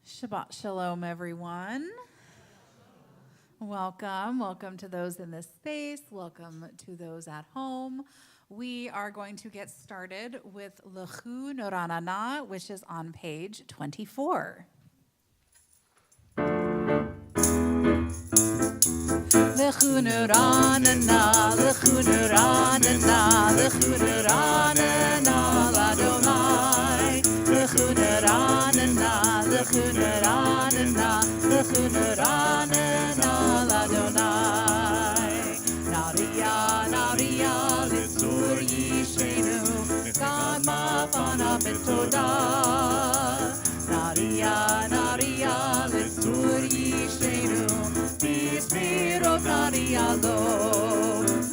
Shabbat Shalom, everyone. Welcome to those in this space. Welcome to those at home. We are going to get started with Lechu Noranana, which is on page 24. Lechu Noranana, Lechu Noranana, Lechu Noranana, Ladonai. Lechu Noranana, Lechu Noranana, Lechu Noranana, Ladonai. Naria, Naria, Litzur Yishenu, Kama Fana Betoda. Naria, Naria, Litzur Yishenu, Bismirot Naria Lo.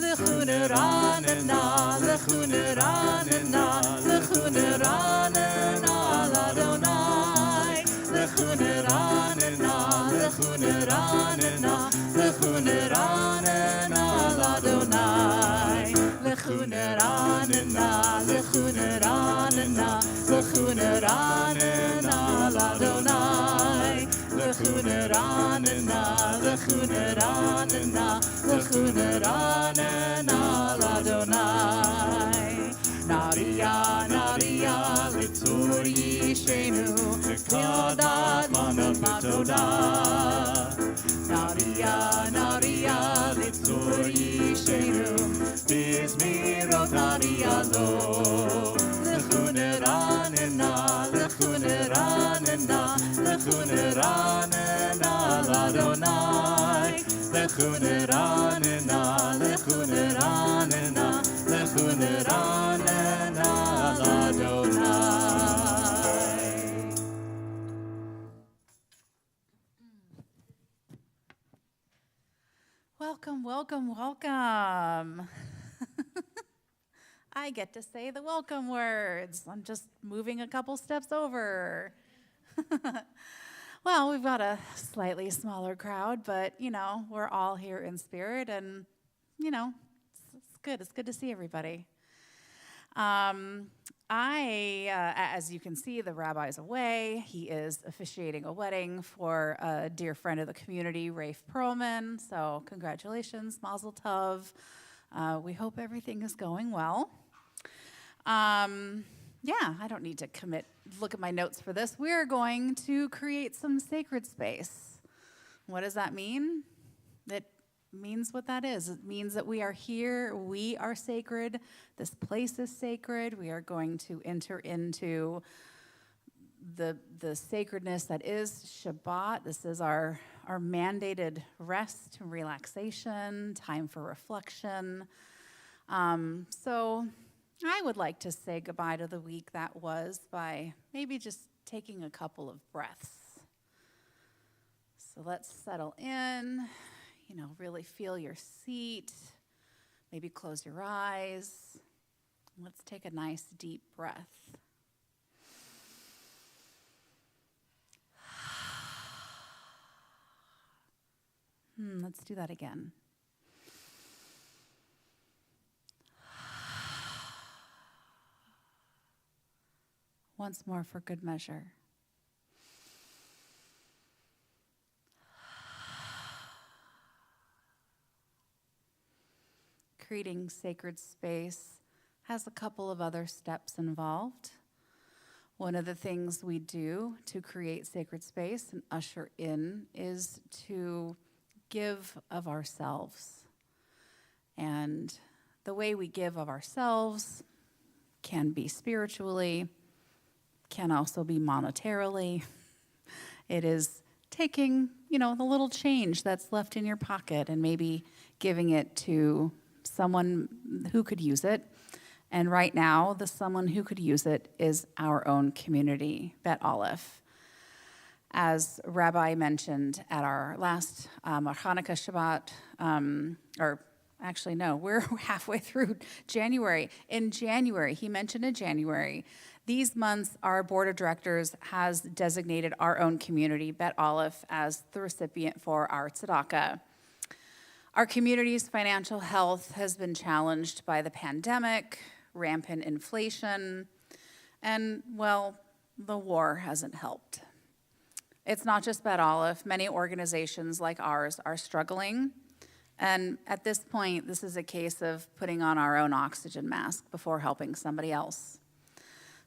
Lechu Noranana, Lechu Noranana, Lechu Noranana, Ladonai. Lechu Noranana, Lechu Noranana, Lechu Noranana, Ladonai. Lechu Noranana, Lechu Noranana, Lechu Noranana, Ladonai. Lechu Noranana, Lechu Noranana, Lechu Noranana, Ladonai. Naria, Naria, Litzur Yishenu, V'kadat Mana B'toda. Naria, Naria, Litzur Yishenu, Bismirot Naria Lo. Lechu Noranana, Lechu Noranana, Lechu Noranana, Ladonai. Lechu Noranana, Lechu Noranana, Lechu Noranana, Ladonai. Welcome. I get to say the welcome words. I'm just moving a couple steps over. Well, we've got a slightly smaller crowd, but, we're all here in spirit, and, it's good. It's good to see everybody. As you can see, the rabbi's away. He is officiating a wedding for a dear friend of the community, Rafe Perlman. So congratulations, Mazel Tov. We hope everything is going well. I don't need to look at my notes for this. We're going to create some sacred space. What does that mean? It means what that is. It means that we are here, we are sacred, this place is sacred. We are going to enter into the sacredness that is Shabbat. This is our mandated rest, relaxation, time for reflection. So I would like to say goodbye to the week that was by maybe just taking a couple of breaths. So let's settle in, really feel your seat. Maybe close your eyes. Let's take a nice deep breath. Let's do that again. Once more for good measure. Creating sacred space has a couple of other steps involved. One of the things we do to create sacred space and usher in is to give of ourselves. And the way we give of ourselves can be spiritually, can also be monetarily. It is taking, the little change that's left in your pocket and maybe giving it to someone who could use it. And right now, the someone who could use it is our own community, Bet Aleph. As Rabbi mentioned at our last Hanukkah Shabbat, we're halfway through January. In January, he mentioned in January, these months, our board of directors has designated our own community, Bet Aleph, as the recipient for our tzedakah. Our community's financial health has been challenged by the pandemic, rampant inflation, and, the war hasn't helped. It's not just Bet Aleph. Many organizations like ours are struggling. And at this point, this is a case of putting on our own oxygen mask before helping somebody else.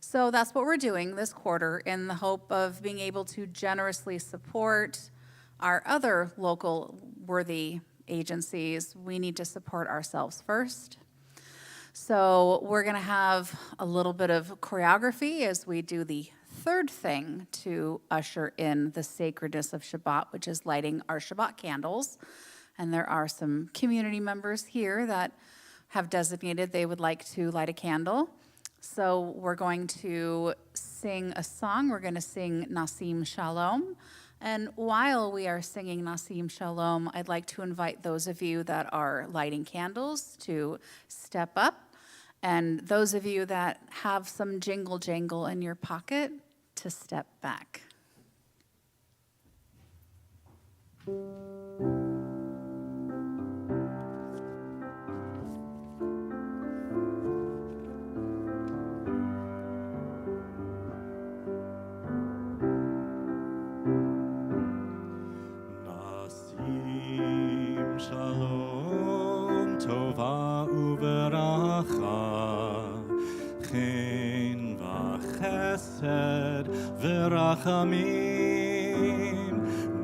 So that's what we're doing this quarter in the hope of being able to generously support our other local worthy agencies. We need to support ourselves first. So we're going to have a little bit of choreography as we do the third thing to usher in the sacredness of Shabbat, which is lighting our Shabbat candles. And there are some community members here that have designated they would like to light a candle. So we're going to sing a song. We're going to sing Nasim Shalom. And while we are singing Nasim Shalom, I'd like to invite those of you that are lighting candles to step up. And those of you that have some jingle jangle in your pocket to step back. Verachamim,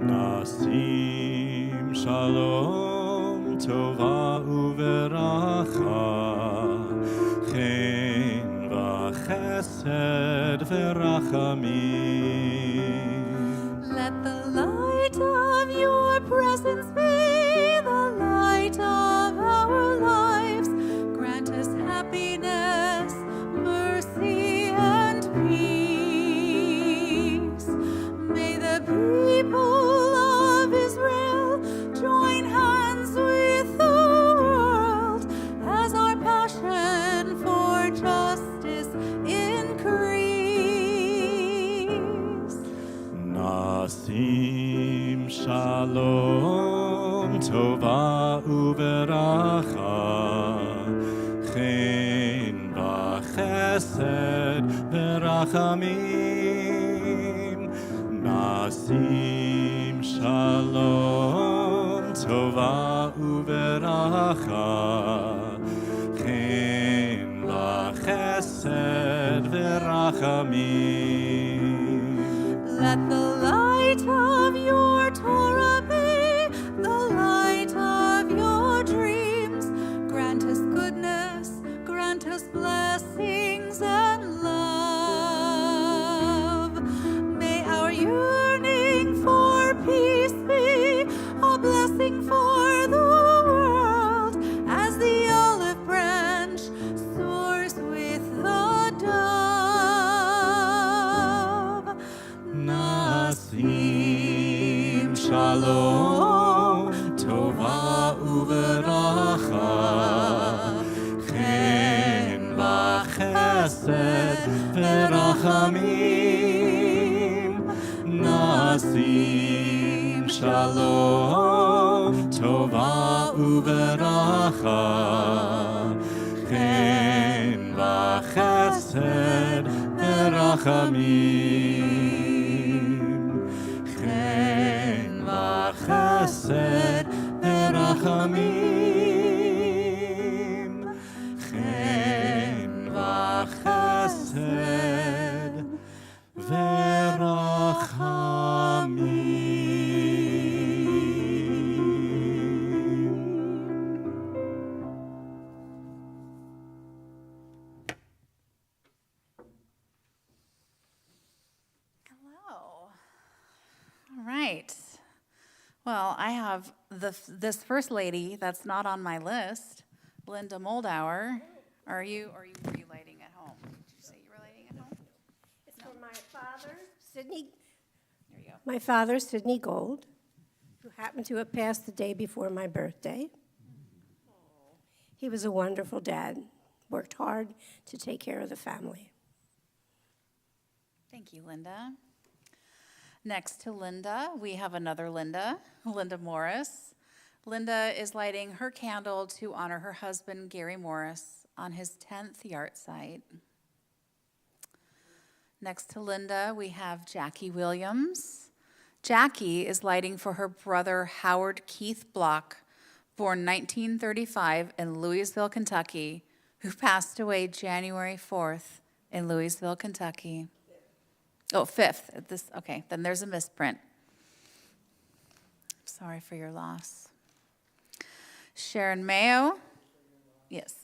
Nasim Shalom, Tova Uveracha, Chen v'chesed verachamim. Let the light of your presence be the light of our lives. Grant us happiness, mercy, and peace. May the people of Israel join hands with the world as our passion for justice increase. Nasim Shalom, Tova Uveracha, Chen v'chesed verachamim. Nasim Shalom, Tova Uveracha, Chen v'chesed verachamim. Let the light of your Torah be the light of your dreams. Grant us goodness, grant us blessings and love. May our yearning for peace be a blessing for the world as the olive branch soars with the dove. Nasim Shalom, Tova Uveracha, Chen v'chesed verachamim. Nasim Shalom, Tova Uveracha, Chen v'chesed verachamim. Chen v'chesed verachamim. Chen v'chesed Hello. All right. Well, I have this first lady that's not on my list, Linda Moldauer. Were you lighting at home? Did you say you were lighting at home? It's for my father, Sidney. There you go. My father, Sidney Gold, who happened to have passed the day before my birthday. He was a wonderful dad, worked hard to take care of the family. Thank you, Linda. Next to Linda, we have another Linda, Linda Morris. Linda is lighting her candle to honor her husband, Gary Morris, on his 10th yard site. Next to Linda, we have Jackie Williams. Jackie is lighting for her brother Howard Keith Block, born 1935 in Louisville, Kentucky, who passed away January 4th in Louisville, Kentucky. Oh, 5th. Okay, then there's a misprint. Sorry for your loss. Sharon Mayo. Yes.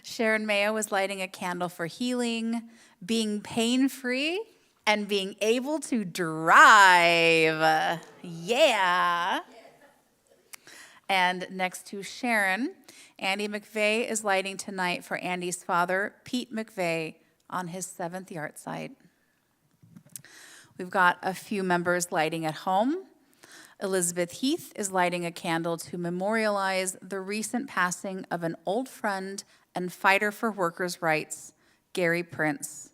Sharon Mayo was lighting a candle for healing, being pain-free, and being able to drive. Yeah. And next to Sharon, Andy McVeigh is lighting tonight for Andy's father, Pete McVeigh, on his 7th yahrzeit. We've got a few members lighting at home. Elizabeth Heath is lighting a candle to memorialize the recent passing of an old friend and fighter for workers' rights, Gary Prince,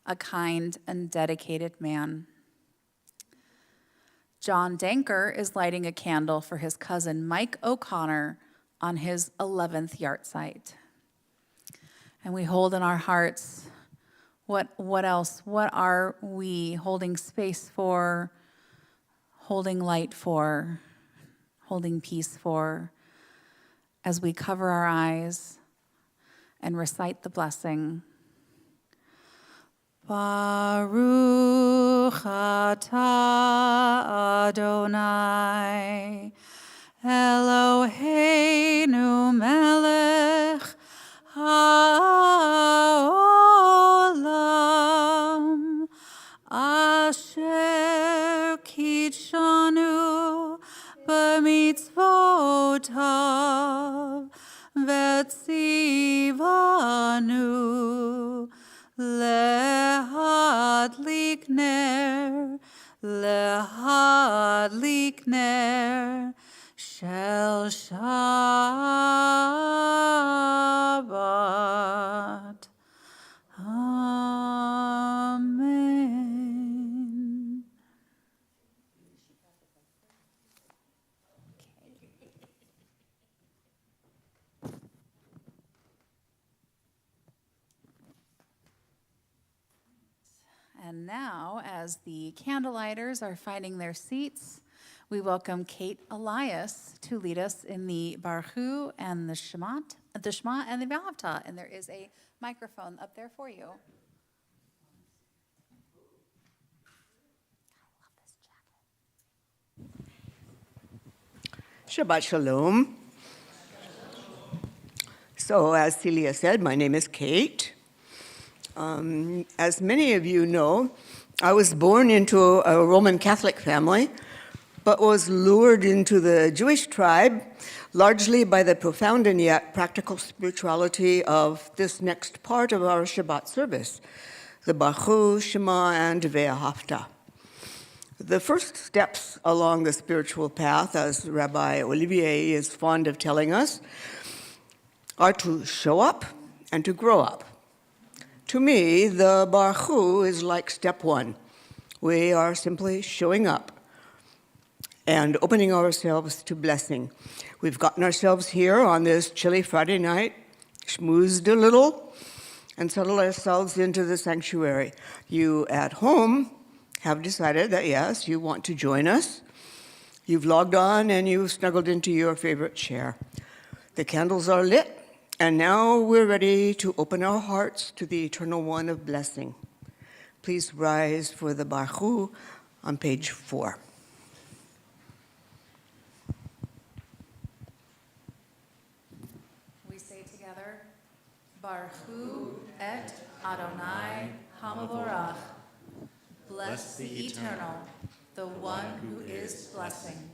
a kind and dedicated man. John Danker is lighting a candle for his cousin Mike O'Connor on his 11th yahrzeit. And we hold in our hearts, what else? What are we holding space for, holding light for, holding peace for, as we cover our eyes and recite the blessing? Baruch atah Adonai, Eloheinu melech haolam, asher kitshanu b'mitzvotav v'tzivanu lehadlik ner shel Shabbat. Amen. And now, as the candlelighters are finding their seats, we welcome Kate Elias to lead us in the Baruch and the Shema and the V'ahavta. And there is a microphone up there for you. Shabbat Shalom. So, as Celia said, my name is Kate. As many of you know, I was born into a Roman Catholic family, but was lured into the Jewish tribe largely by the profound and yet practical spirituality of this next part of our Shabbat service, the Baruch, Shema, and V'ahavta. The first steps along the spiritual path, as Rabbi Olivier is fond of telling us, are to show up and to grow up. To me, the Baruch is like step one. We are simply showing up and opening ourselves to blessing. We've gotten ourselves here on this chilly Friday night, schmoozed a little, and settled ourselves into the sanctuary. You at home have decided that, yes, you want to join us. You've logged on and you've snuggled into your favorite chair. The candles are lit, and now we're ready to open our hearts to the Eternal One of blessing. Please rise for the Baruch on page 4. We say together, Baruch et Adonai Hamavorach. Bless the Eternal, the one who is blessing.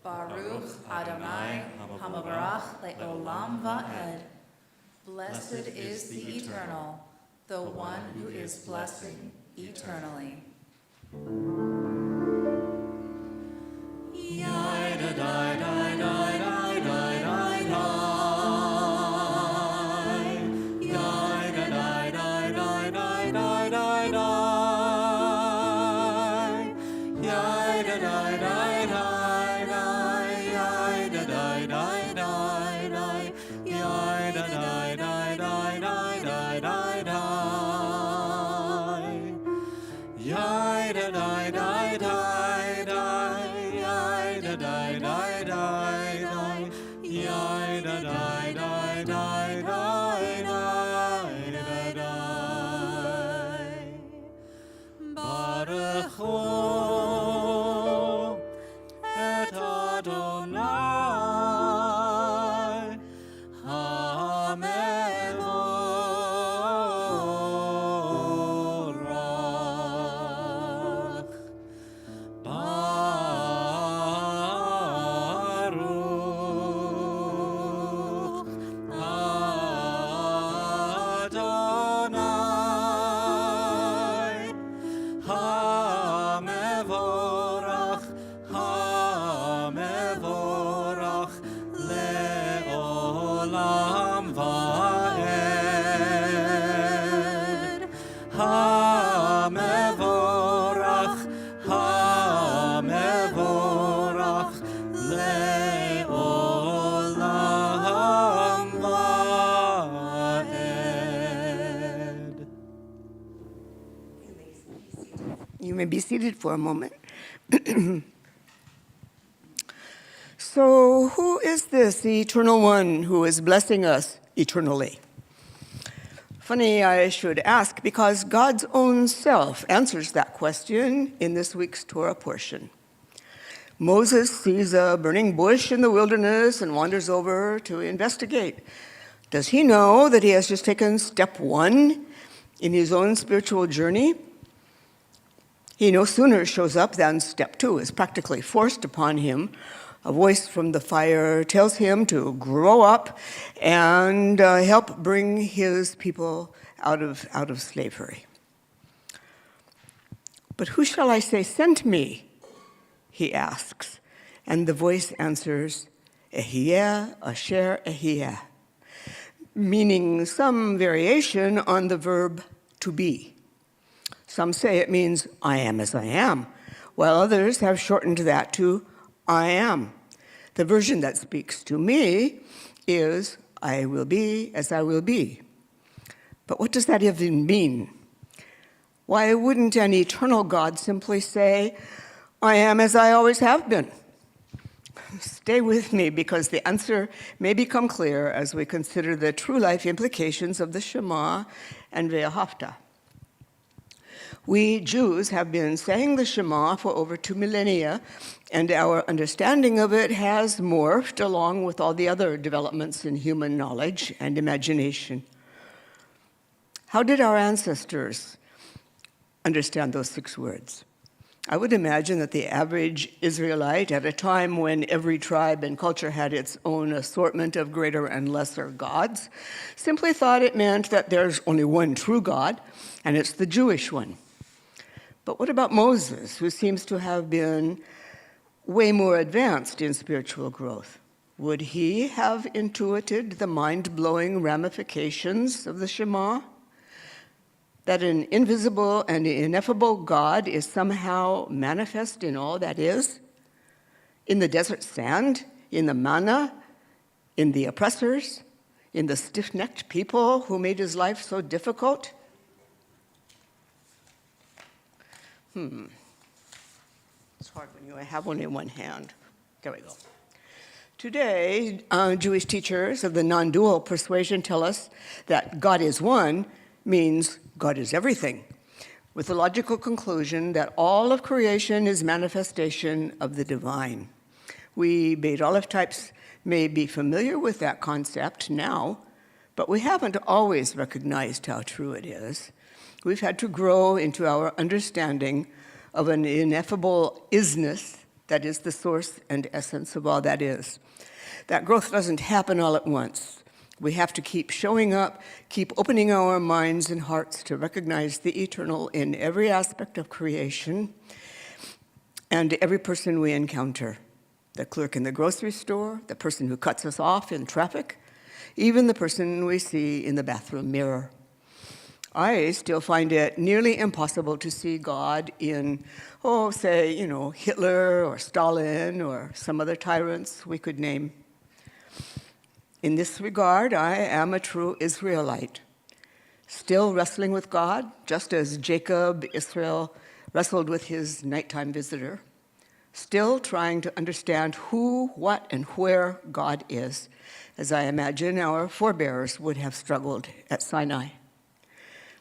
Baruch Adonai Hamavarach le'olam va'ed. Blessed is the Eternal, the one who is blessing eternally. Baruch Hu et Adonai HaMevorach. Baruch Adonai HaMevorach, HaMevorach le'olam va'ed. HaMevorach, HaMevorach le'olam va'ed. You may be seated for a moment. So, who is this, the Eternal One who is blessing us eternally? Funny I should ask, because God's own self answers that question in this week's Torah portion. Moses sees a burning bush in the wilderness and wanders over to investigate. Does he know that he has just taken step one in his own spiritual journey? He no sooner shows up than step two is practically forced upon him. A voice from the fire tells him to grow up and help bring his people out of slavery. But who shall I say sent me? He asks. And the voice answers, Ehyeh asher ehyeh, meaning some variation on the verb to be. Some say it means I am as I am, while others have shortened that to I am. The version that speaks to me is I will be as I will be. But what does that even mean? Why wouldn't an eternal God simply say, I am as I always have been? Stay with me, because the answer may become clear as we consider the true life implications of the Shema and Ve'ahavta. We Jews have been saying the Shema for over 2 millennia, and our understanding of it has morphed along with all the other developments in human knowledge and imagination. How did our ancestors understand those 6 words? I would imagine that the average Israelite, at a time when every tribe and culture had its own assortment of greater and lesser gods, simply thought it meant that there's only one true God, and it's the Jewish one. But what about Moses, who seems to have been way more advanced in spiritual growth? Would he have intuited the mind-blowing ramifications of the Shema? That an invisible and ineffable God is somehow manifest in all that is? In the desert sand, in the manna, in the oppressors, in the stiff-necked people who made his life so difficult? It's hard when you have only one hand. There we go. Today, Jewish teachers of the non-dual persuasion tell us that God is one means God is everything, with the logical conclusion that all of creation is manifestation of the divine. We Beit Aleph types may be familiar with that concept now, but we haven't always recognized how true it is. We've had to grow into our understanding of an ineffable isness that is the source and essence of all that is. That growth doesn't happen all at once. We have to keep showing up, keep opening our minds and hearts to recognize the eternal in every aspect of creation and every person we encounter. The clerk in the grocery store, the person who cuts us off in traffic, even the person we see in the bathroom mirror. I still find it nearly impossible to see God in, say, Hitler or Stalin or some other tyrants we could name. In this regard, I am a true Israelite, still wrestling with God, just as Jacob, Israel, wrestled with his nighttime visitor. still trying to understand who, what, and where God is, as I imagine our forebears would have struggled at Sinai.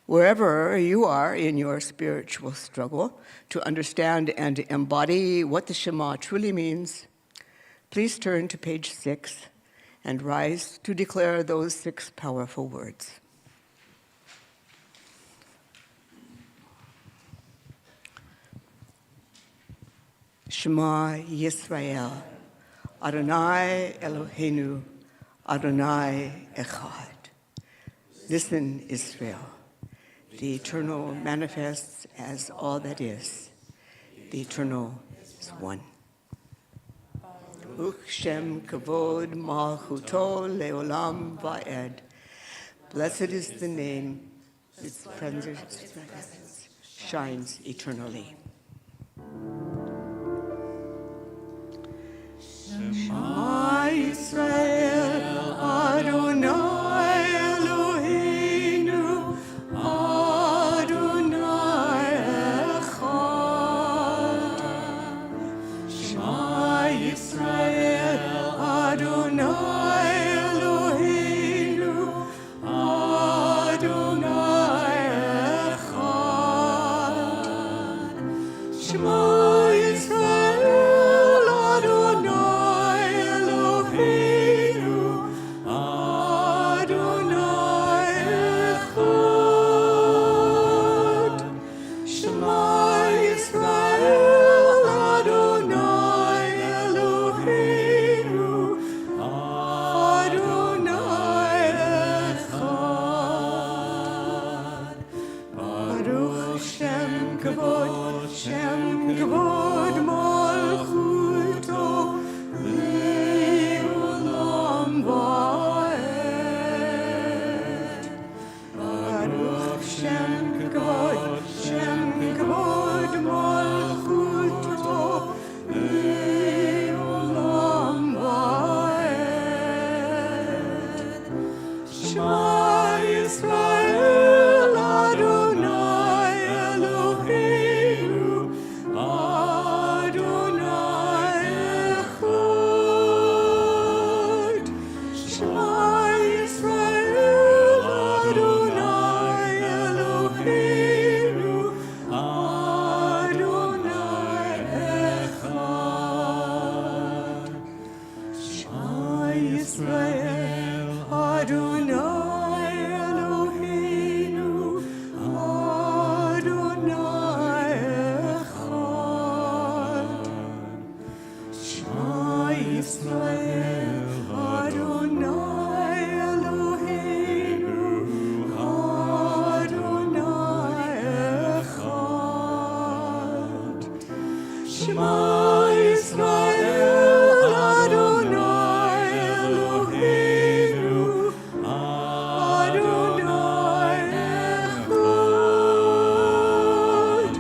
Wherever you are in your spiritual struggle to understand and embody what the Shema truly means, please turn to page 6 and rise to declare those 6 powerful words. Shema Yisrael, Adonai Eloheinu, Adonai Echad. Listen, Israel. The eternal manifests as all that is. The eternal is one. Baruch Shem Kavod Malchuto Leolam Va'ed. Blessed is the name whose presence shines eternally. Shema Yisrael Adonai Eloheinu Adonai Echad. Shema Yisrael Adonai Eloheinu Adonai Echad. Shema Yisrael Adonai Eloheinu Adonai Echad. Shema Yisrael Adonai Eloheinu Adonai Echad. Baruch Shem Kavod Malchuto Leolam Va'ed. Baruch Shem Kavod Malchuto Leolam Va'ed. Shema Yisrael Adonai Eloheinu Adonai Echad. Shema Yisrael Adonai Eloheinu Adonai Echad. Shema Yisrael Adonai Eloheinu Adonai Echad. Shema Yisrael Adonai Eloheinu Adonai Echad. Shema Yisrael Adonai Eloheinu Adonai Echad.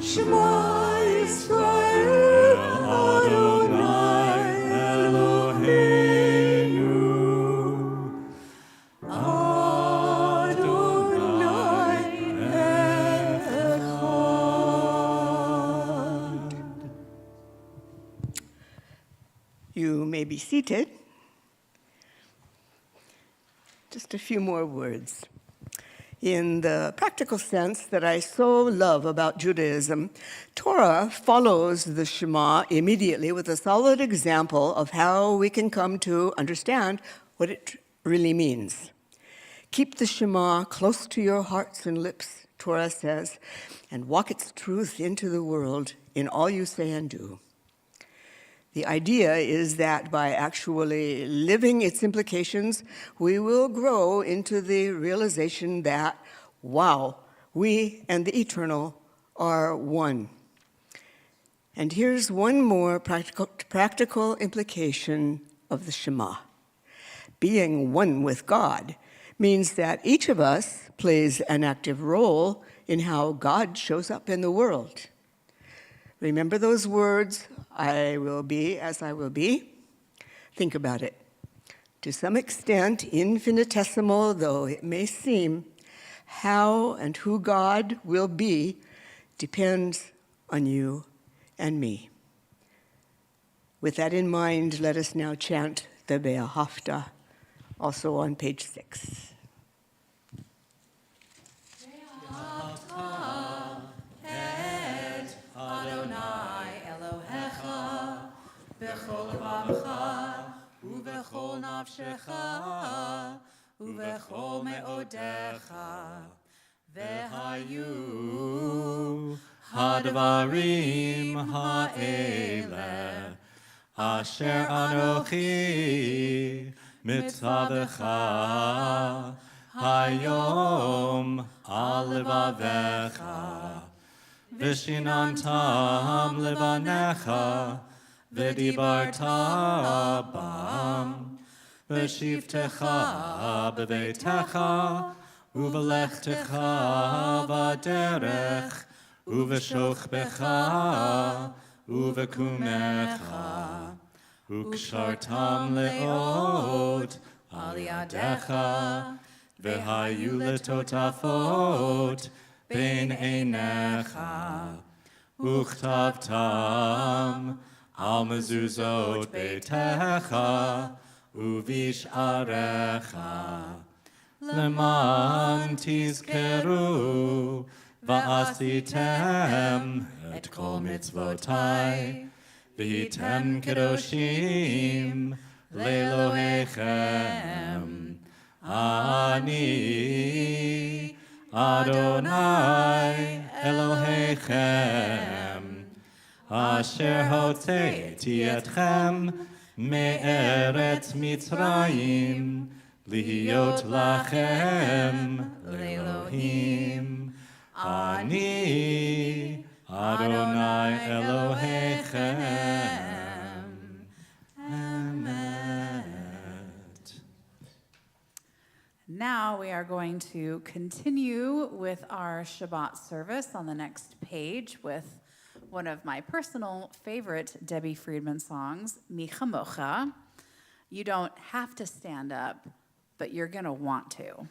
Shema Yisrael Adonai Eloheinu Adonai Echad. You may be seated. Just a few more words. In the practical sense that I so love about Judaism, Torah follows the Shema immediately with a solid example of how we can come to understand what it really means. Keep the Shema close to your hearts and lips, Torah says, and walk its truth into the world in all you say and do. The idea is that by actually living its implications, we will grow into the realization that, wow, we and the eternal are one. And here's one more practical implication of the Shema. Being one with God means that each of us plays an active role in how God shows up in the world. Remember those words, I will be as I will be? Think about it. To some extent, infinitesimal though it may seem, how and who God will be depends on you and me. With that in mind, let us now chant the Be'ahafta, also on page 6. Adonai Elohecha b'chol lavavcha u'b'chol nafshecha u'b'chol me'odecha v'hayu הדברים האלה אשר אנוכי מצווך היום על לבביך ושיננתם לבניך ודיברת בם בשבתך בביתך ובלכתך בדרך ובשוכבך ובקומך וקשרתם לאות על ידיך והיו לטוטפות בין עיניך וכתבתם על מזוזות ביתך ובשעריך למען תזכרו ועשיתם את כל מצוותיי והייתם קדושים לאלוהיכם אני אדוני אלוהיכם אשר הוצאתי אתכם מארץ מצרים להיות לכם לאלוהים אני אדוני אלוהיכם אמת. Now we are going to continue with our Shabbat service on the next page with one of my personal favorite Debbie Friedman songs, Mi Chamocha. You don't have to stand up, but you're going to want to.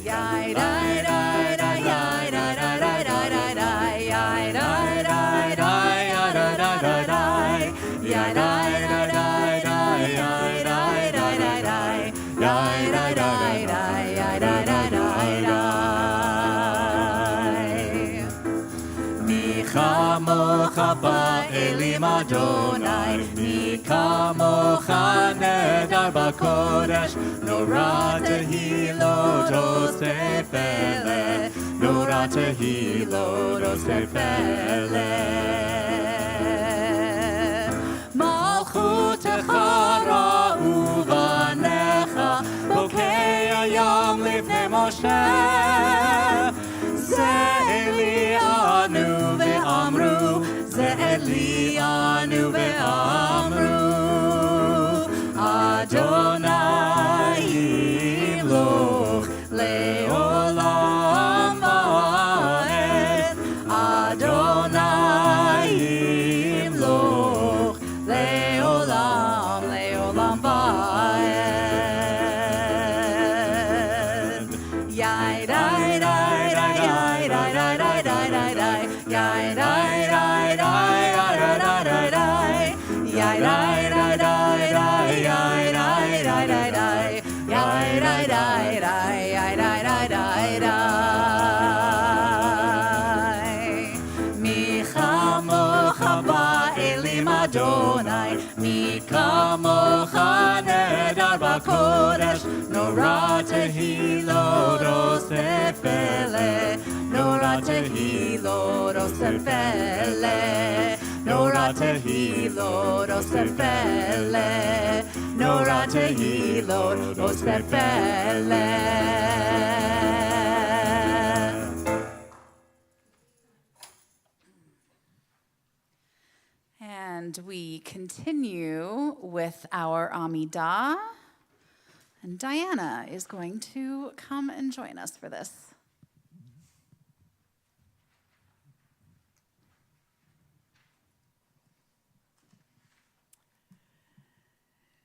Yai dai dai dai yai dai dai dai dai dai dai yai dai dai dai yai dai dai dai dai yai dai dai dai dai yai dai dai dai dai yai dai dai dai yai dai dai dai dai Mi chamocha ba'elim Adonai Mi chamocha nedar b'kodesh Nora tehilot osef eleh Nora tehilot osef eleh Malchutecha ra'u banecha Bokei hayam lifnei Moshe Ze Eli anu ve'amru Ze Eli anu ve'amru Adonai yimloch le'olam va'ed Adonai yimloch le'olam va'ed Yai dai dai dai yai dai dai dai dai dai dai Yai dai dai dai dai dai dai dai Yai dai dai dai dai yai dai dai dai dai Yai dai dai dai yai dai dai dai dai Mi chamocha ba'elim Adonai Mi kamocha nedar b'kodesh Nora tehilot osef eleh Nora tehilot osef eleh Nora tehilot osef eleh Nora tehilot osef eleh And we continue with our Amidah. And Diana is going to come and join us for this.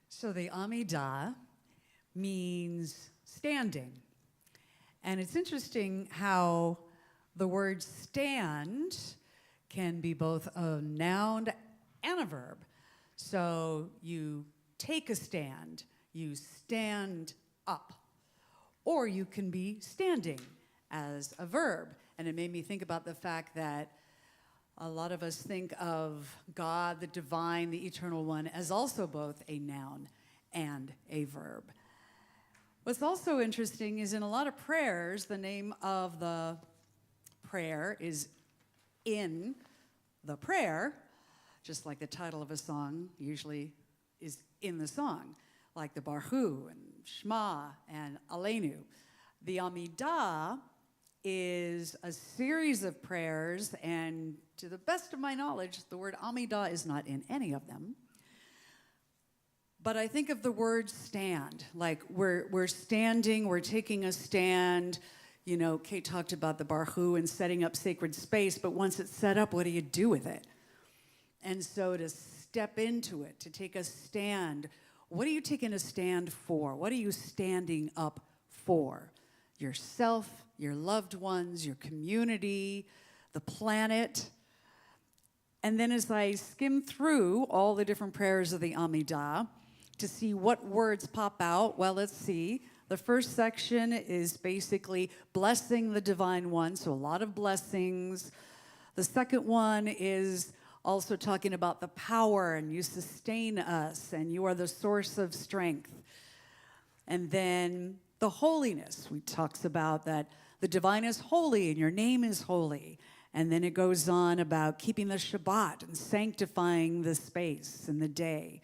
So the Amidah means standing. And it's interesting how The word stand can be both a noun and a verb. So you take a stand, you stand up. Or you can be standing as a verb. And it made me think about the fact that a lot of us think of God, the divine, the eternal one, as also both a noun and a verb. What's also interesting is in a lot of prayers, the name of the prayer is in the prayer, just like the title of a song usually is in the song, like the Barhu and Shema and Aleinu. The Amidah is a series of prayers, and to the best of my knowledge, the word Amidah is not in any of them. But I think of the word stand, like we're standing, we're taking a stand. You know, Kate talked about the Barhu and setting up sacred space, but once it's set up, what do you do with it? And so to step into it, to take a stand, what are you taking a stand for? What are you standing up for? Yourself, your loved ones, your community, the planet. And then as I skim through all the different prayers of the Amidah to see what words pop out, well, let's see. The first section is basically blessing the divine one, so a lot of blessings. The second one is also talking about the power, and you sustain us, and you are the source of strength. And then the holiness, we talks about that the divine is holy and your name is holy. And then it goes on about keeping the Shabbat and sanctifying the space and the day,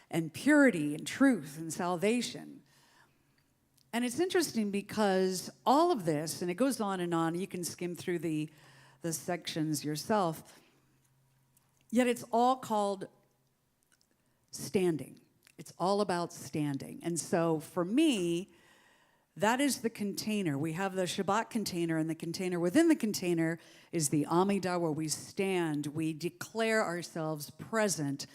and purity and truth and salvation. And it's interesting because all of this, and it goes on, you can skim through the sections yourself, yet it's all called standing. It's all about standing. And so for me, that is the container. We have the Shabbat container, and the container within the container is the Amidah, where we stand. We declare ourselves present,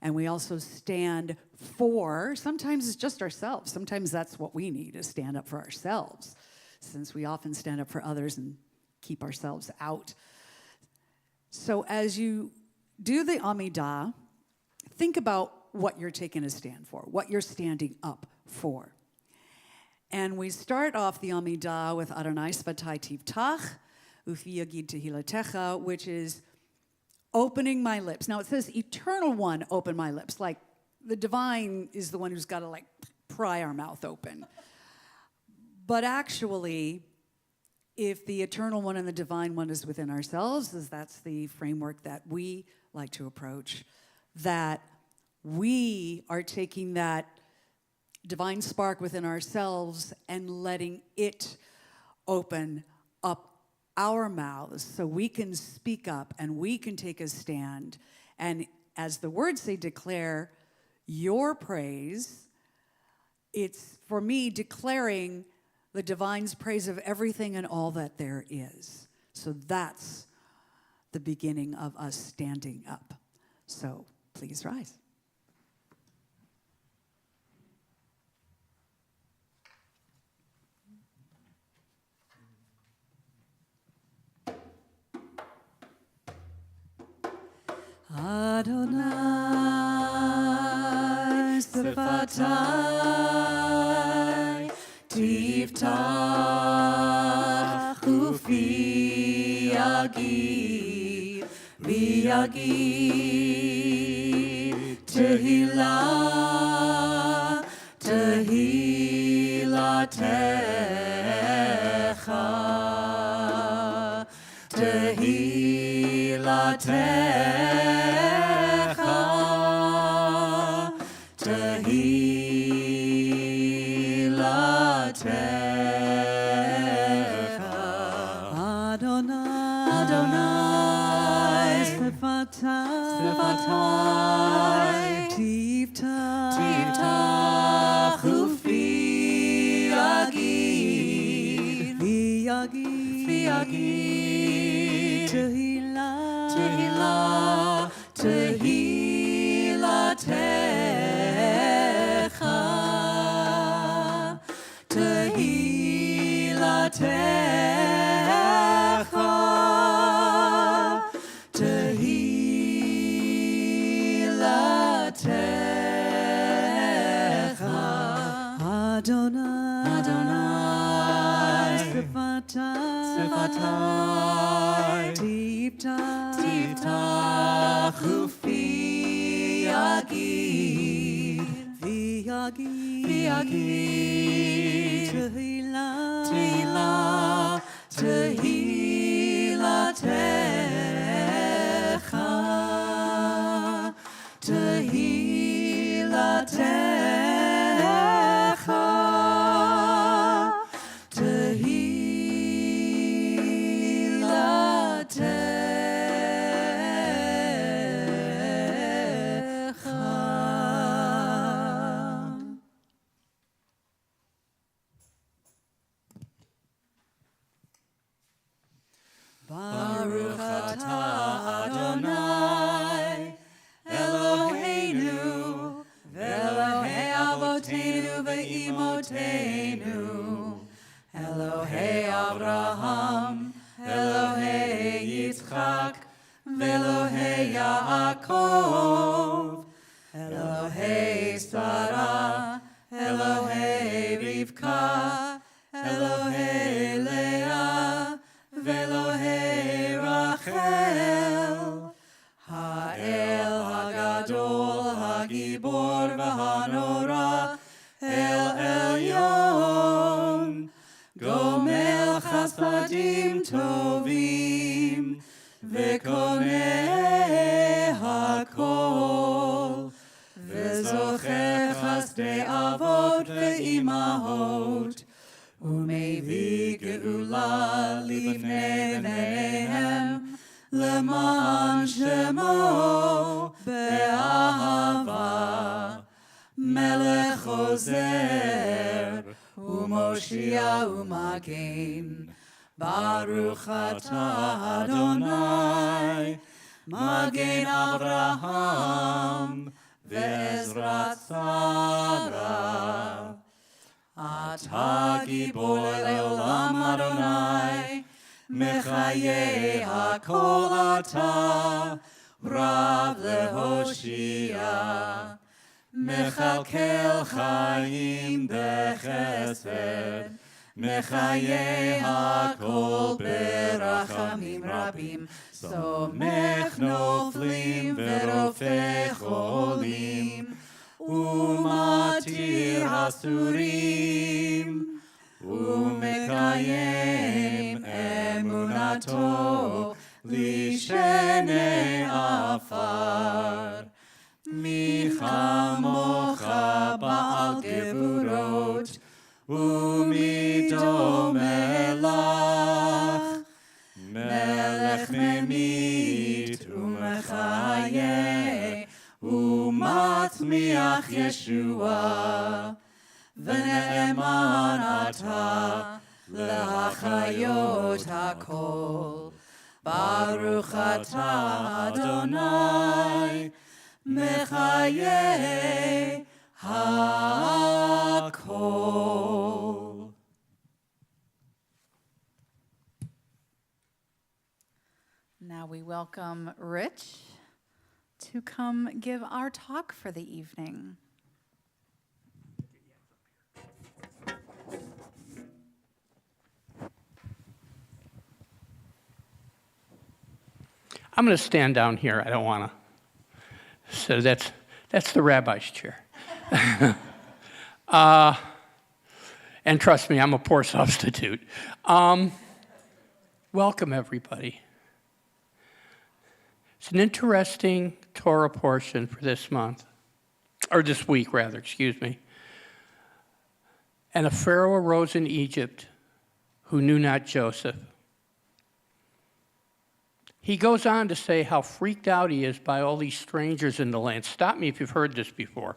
and we also stand for. Sometimes it's just ourselves. Sometimes that's what we need, is stand up for ourselves, since we often stand up for others and keep ourselves out. So as you do the Amidah, think about what you're taking a stand for, what you're standing up for. And we start off the Amidah with Adonai Svatai Tivtach, Ufi Yagid Tehilatecha, which is opening my lips. Now it says eternal one, open my lips. Like the divine is the one who's got to like pry our mouth open. But actually, if the eternal one and the divine one is within ourselves, as that's the framework that we like to approach, that we are taking that divine spark within ourselves and letting it open up our mouths so we can speak up and we can take a stand. And as the words say, declare your praise. It's, for me, declaring the divine's praise of everything and all that there is. So that's the beginning of us standing up. So please rise. Adonai Svatai Tiftach Ufi Yagid V'Yagid Tehillah Tehilatecha Tehilatecha Tehilatecha Adonai Svatai Tiftach Ufi Yagid V'Yagid Tehillah Tehilatecha Tehilatecha Adonai, Sifatai, Tiftach ufi yagir, V'yagir, Tehillah, Tehilatecha, Tehilatecha, Tehilatecha. Baruch atah Adonai Eloheinu v'Elohei Avoteinu v'Imoteinu Elohei Avraham Elohei Yitzchak v'Elohei Yaakov Elohei Sarah Elohei Rivka Elohei Leah Velohei Rachel, Ha'el Hagadol, Hagibor v'Hanora, El Elyon, Gomel Chasadim Tovim, V'Konei Hakol, V'Zocher Chasdei Avot v'Imahot, Umevi geula lifnei bneihem leman shemo be'ahava melech ozer umoshia umagen Baruch atah Adonai magen Avraham ve'ezrat Sarah Ata gibor leolam Adonai, Mechaye hakol ata, Rav lehoshia, Mechalkel chaim bechesed, Mechaye hakol berachamim rabim, Somech noflim verofei cholim, Umatir hasurim, Umekayem emunato, Lishenei afar. Michamocha ba'al gevurot, Umidom elach, Melech memit umechaye, Umatzmiach Yeshua, V'ne'eman ata lehachayot hakol. Baruch atah Adonai, mechaye hakol. Now we welcome Rich to come give our talk for the evening. I'm going to stand down here. I don't want to. So that's the rabbi's chair. And trust me, I'm a poor substitute. Welcome, everybody. It's an interesting Torah portion for this month, or this week, rather, excuse me. And a Pharaoh arose in Egypt who knew not Joseph. He goes on to say how freaked out he is by all these strangers in the land. Stop me if you've heard this before.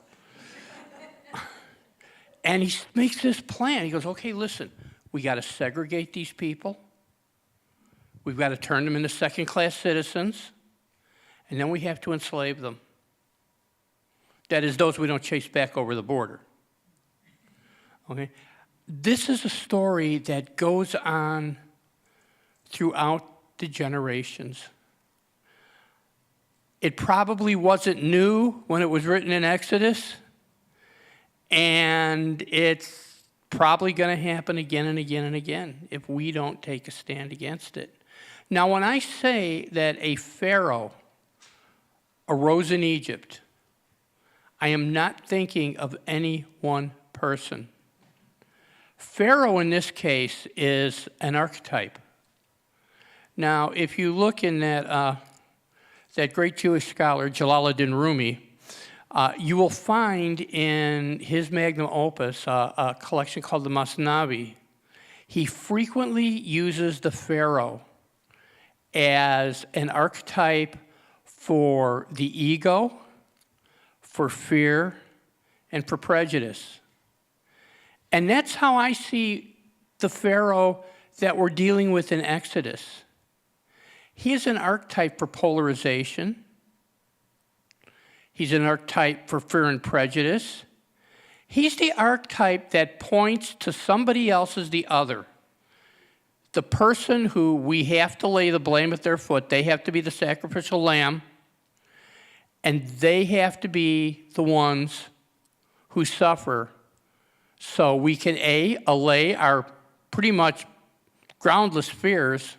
And he makes this plan. He goes, okay, listen, we got to segregate these people. We've got to turn them into second-class citizens. And then we have to enslave them. That is, those we don't chase back over the border. Okay? This is a story that goes on throughout the generations. It probably wasn't new when it was written in Exodus, and it's probably going to happen again and again and again if we don't take a stand against it. Now, when I say that a Pharaoh arose in Egypt, I am not thinking of any one person. Pharaoh in this case is an archetype. Now, if you look in that great Jewish scholar, Jalaluddin Rumi, you will find in his magnum opus a collection called the Masnavi. He frequently uses the Pharaoh as an archetype for the ego, for fear, and for prejudice. And that's how I see the Pharaoh that we're dealing with in Exodus. He is an archetype for polarization. He's an archetype for fear and prejudice. He's the archetype that points to somebody else as the other. The person who we have to lay the blame at their foot. They have to be the sacrificial lamb. And they have to be the ones who suffer so we can, allay our pretty much groundless fears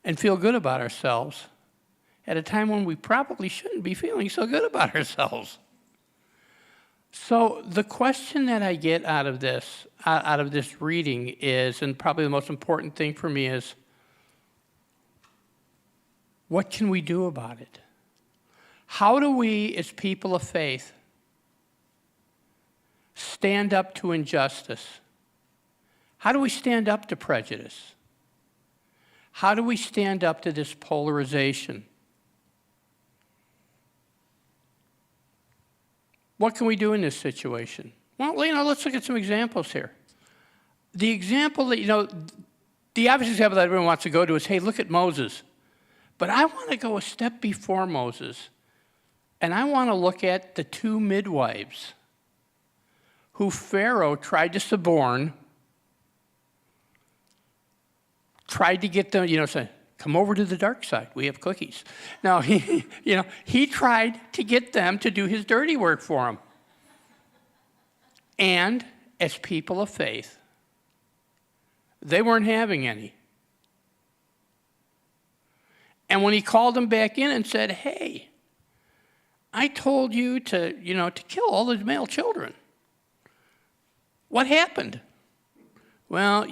and feel good about ourselves at a time when we probably shouldn't be feeling so good about ourselves. So the question that I get out of this reading is, and probably the most important thing for me is, what can we do about it? How do we, as people of faith, stand up to injustice? How do we stand up to prejudice? How do we stand up to this polarization? What can we do in this situation? Well, let's look at some examples here. The example that, the obvious example that everyone wants to go to is, hey, look at Moses. But I want to go a step before Moses, and I want to look at the two midwives who Pharaoh tried to suborn, tried to get them, say, come over to the dark side, we have cookies. Now, he tried to get them to do his dirty work for him. And as people of faith, they weren't having any. And when he called them back in and said, hey, I told you to kill all the male children. What happened? Well,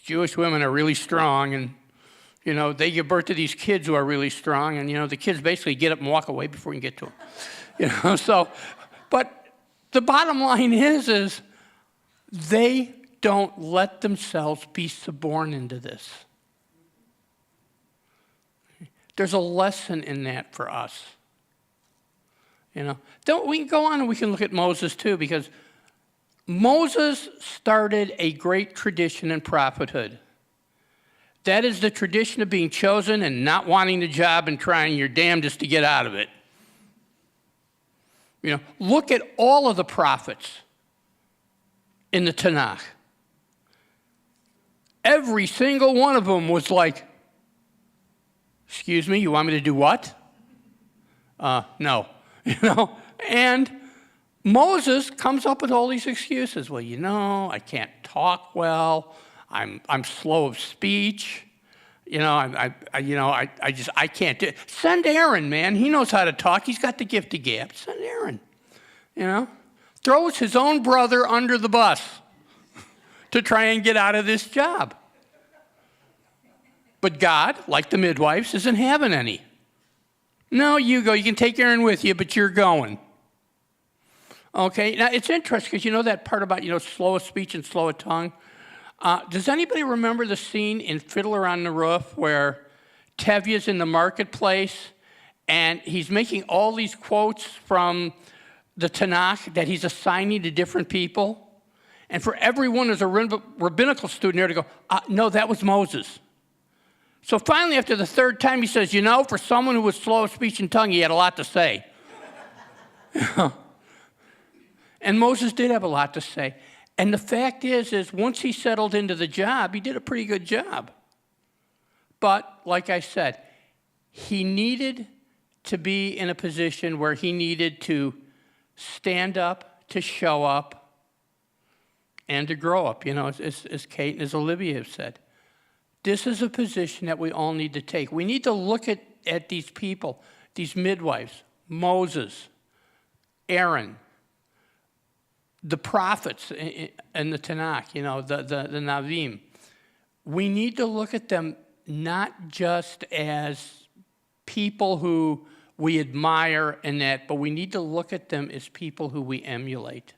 Jewish women are really strong, and, they give birth to these kids who are really strong, and, the kids basically get up and walk away before you can get to them. But the bottom line is they don't let themselves be suborned into this. There's a lesson in that for us. We can go on and we can look at Moses too, because Moses started a great tradition in prophethood. That is the tradition of being chosen and not wanting the job and trying your damnedest to get out of it. Look at all of the prophets in the Tanakh. Every single one of them was like, excuse me, you want me to do what? No. And Moses comes up with all these excuses. Well, I can't talk well. I'm slow of speech. I can't do it. Send Aaron, man. He knows how to talk. He's got the gift of gab. Send Aaron. Throws his own brother under the bus to try and get out of this job. But God, like the midwives, isn't having any. No, you go. You can take Aaron with you, but you're going. Okay, now it's interesting because that part about, slow of speech and slow of tongue. Does anybody remember the scene in Fiddler on the Roof where Tevye's in the marketplace and he's making all these quotes from the Tanakh that he's assigning to different people? And for everyone, there's a rabbinical student there to go, no, that was Moses. So finally, after the third time, he says, for someone who was slow of speech and tongue, he had a lot to say. And Moses did have a lot to say. And the fact is once he settled into the job, he did a pretty good job. But like I said, he needed to be in a position where he needed to stand up, to show up, and to grow up, as Kate and as Olivia have said. This is a position that we all need to take. We need to look at these people, these midwives, Moses, Aaron, the prophets in the Tanakh, the Navim. We need to look at them not just as people who we admire and that, but we need to look at them as people who we emulate.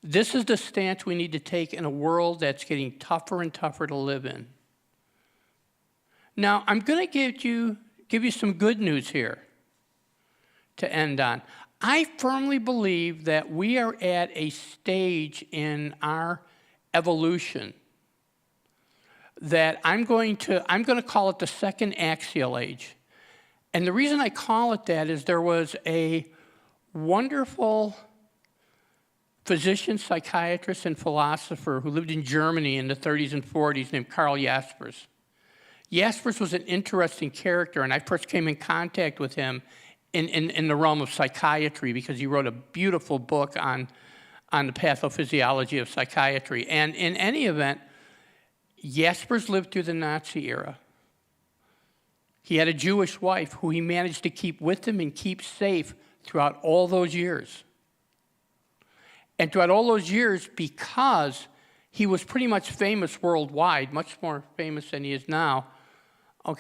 This is the stance we need to take in a world that's getting tougher and tougher to live in. Now, I'm going to give you some good news here to end on. I firmly believe that we are at a stage in our evolution that I'm going to call it the second axial age. And the reason I call it that is there was a wonderful physician, psychiatrist, and philosopher who lived in Germany in the 30s and 40s named Karl Jaspers. Jaspers was an interesting character, and I first came in contact with him in the realm of psychiatry because he wrote a beautiful book on the pathophysiology of psychiatry. And in any event, Jaspers lived through the Nazi era. He had a Jewish wife who he managed to keep with him and keep safe throughout all those years. And throughout all those years, because he was pretty much famous worldwide, much more famous than he is now,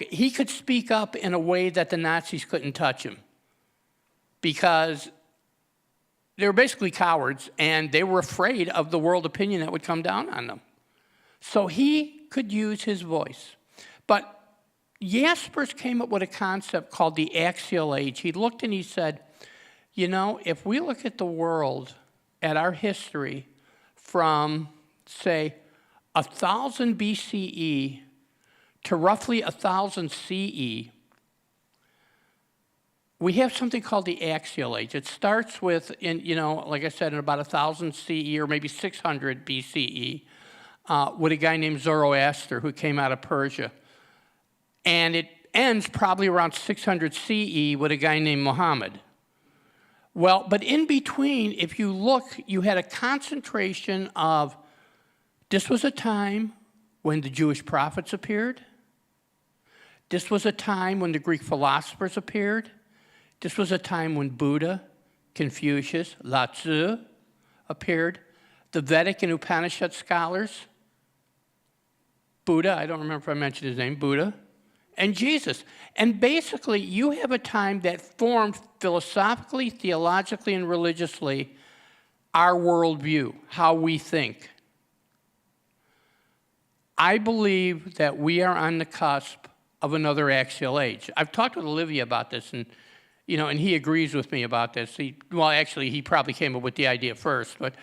he could speak up in a way that the Nazis couldn't touch him. Because they were basically cowards, and they were afraid of the world opinion that would come down on them. So he could use his voice. But Jaspers came up with a concept called the axial age. He looked and he said, if we look at the world, at our history, from, say, 1000 BCE to roughly 1000 CE, we have something called the axial age. It starts with, like I said, in about 1000 CE or maybe 600 BCE, with a guy named Zoroaster who came out of Persia. And it ends probably around 600 CE with a guy named Muhammad. Well, but in between, if you look, you had a concentration of, this was a time when the Jewish prophets appeared. This was a time when the Greek philosophers appeared. This was a time when Buddha, Confucius, Lao Tzu appeared. The Vedic and Upanishad scholars, Buddha, I don't remember if I mentioned his name, Buddha, and Jesus. And basically, you have a time that formed philosophically, theologically, and religiously our worldview, how we think. I believe that we are on the cusp of another axial age. I've talked with Olivia about this, and he agrees with me about this. He probably came up with the idea first, but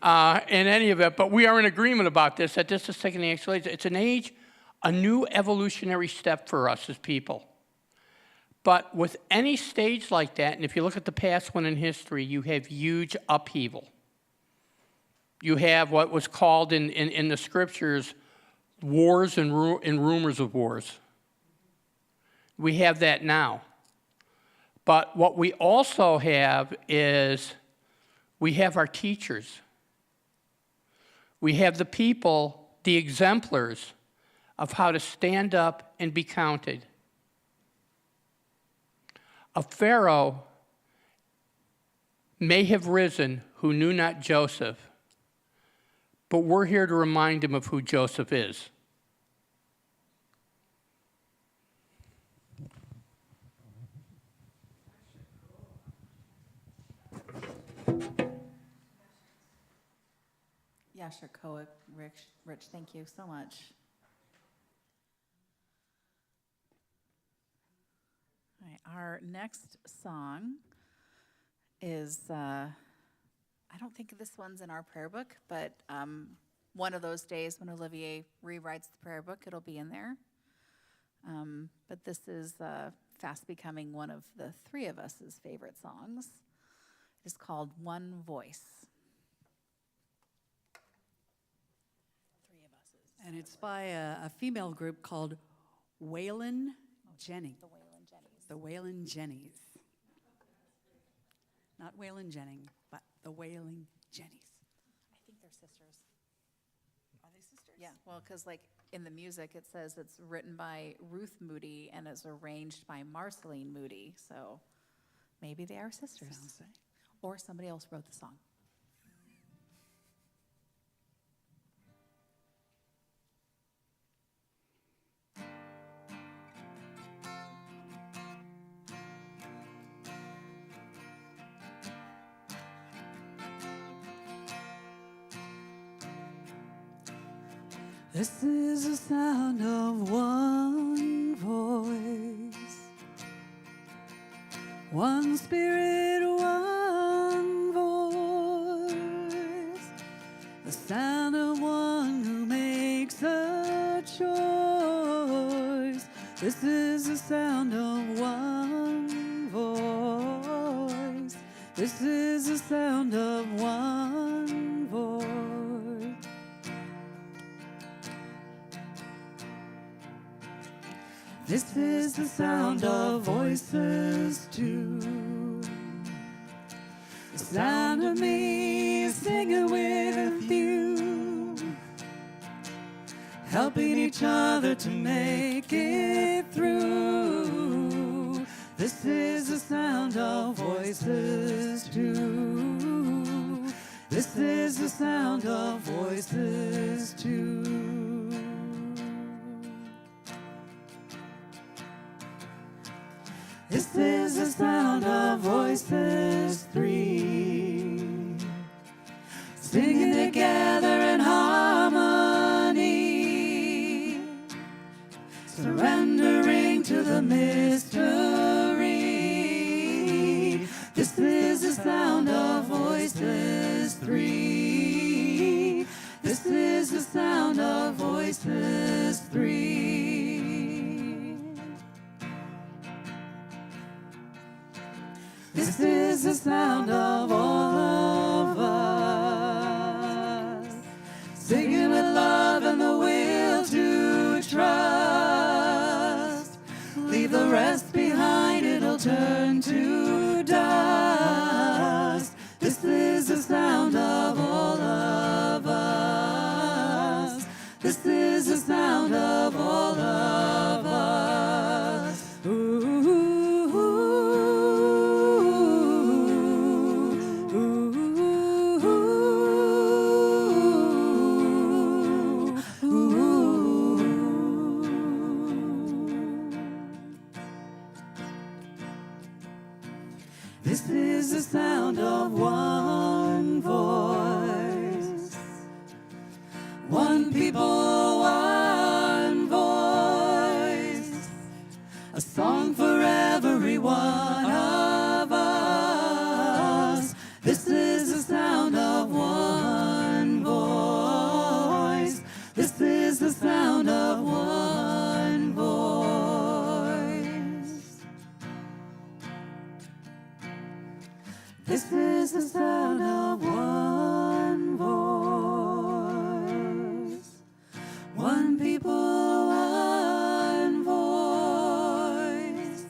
in any event, but we are in agreement about this, that this is second axial age. It's an age, a new evolutionary step for us as people. But with any stage like that, and if you look at the past one in history, you have huge upheaval. You have what was called in the scriptures wars and rumors of wars. We have that now. But what we also have is we have our teachers. We have the people, the exemplars of how to stand up and be counted. A Pharaoh may have risen who knew not Joseph, but we're here to remind him of who Joseph is. Yasher Koic, Rich, thank you so much. All right, our next song is, I don't think this one's in our prayer book, but one of those days when Olivier rewrites the prayer book, it'll be in there. But this is fast becoming one of the three of us' favorite songs. It's called One Voice. And it's by a female group called Waylon Jennings. The Waylon Jennings. Not Waylon Jennings, but the Waylon Jennings. Yeah, well, because like in the music, it says it's written by Ruth Moody and is arranged by Marceline Moody. So maybe they are sisters. Sounds right. Or somebody else wrote the song. This is the sound of one voice, one spirit, one voice, the sound of one who makes a choice. This is the sound of one voice. This is the sound of one voice. This is the sound of voices too. The sound of me singing with you, helping each other to make it through. This is the sound of voices too. This is the sound of voices too. This is the sound of voices three, singing together in harmony, surrendering to the mystery. This is the sound of voices three. This is the sound of voices three. This is the sound of all of us, singing with love and the will to trust. Leave the rest behind, it'll turn to dust. This is the sound of all of us. This is the sound of all of us. Ooh. This is the sound of one voice, one people, one voice, a song for every one of us. This is the sound of one voice. This is the sound of one voice. This is the sound of one voice, one people, one voice,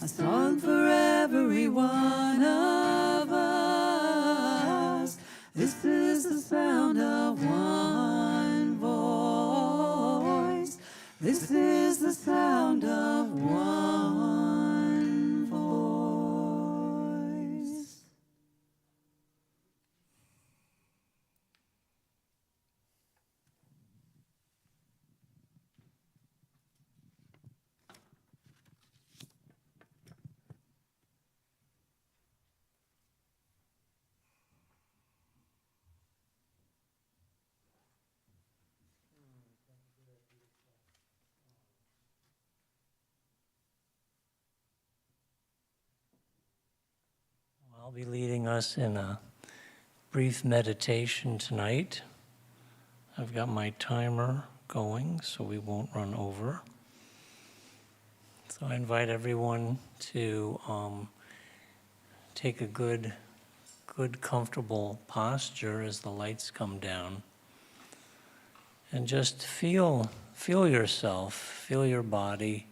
a song for every one of us. This is the sound of one voice. This is the sound of one voice. I'll be leading us in a brief meditation tonight. I've got my timer going so we won't run over. So I invite everyone to take a good comfortable posture as the lights come down. And just feel yourself, feel your body,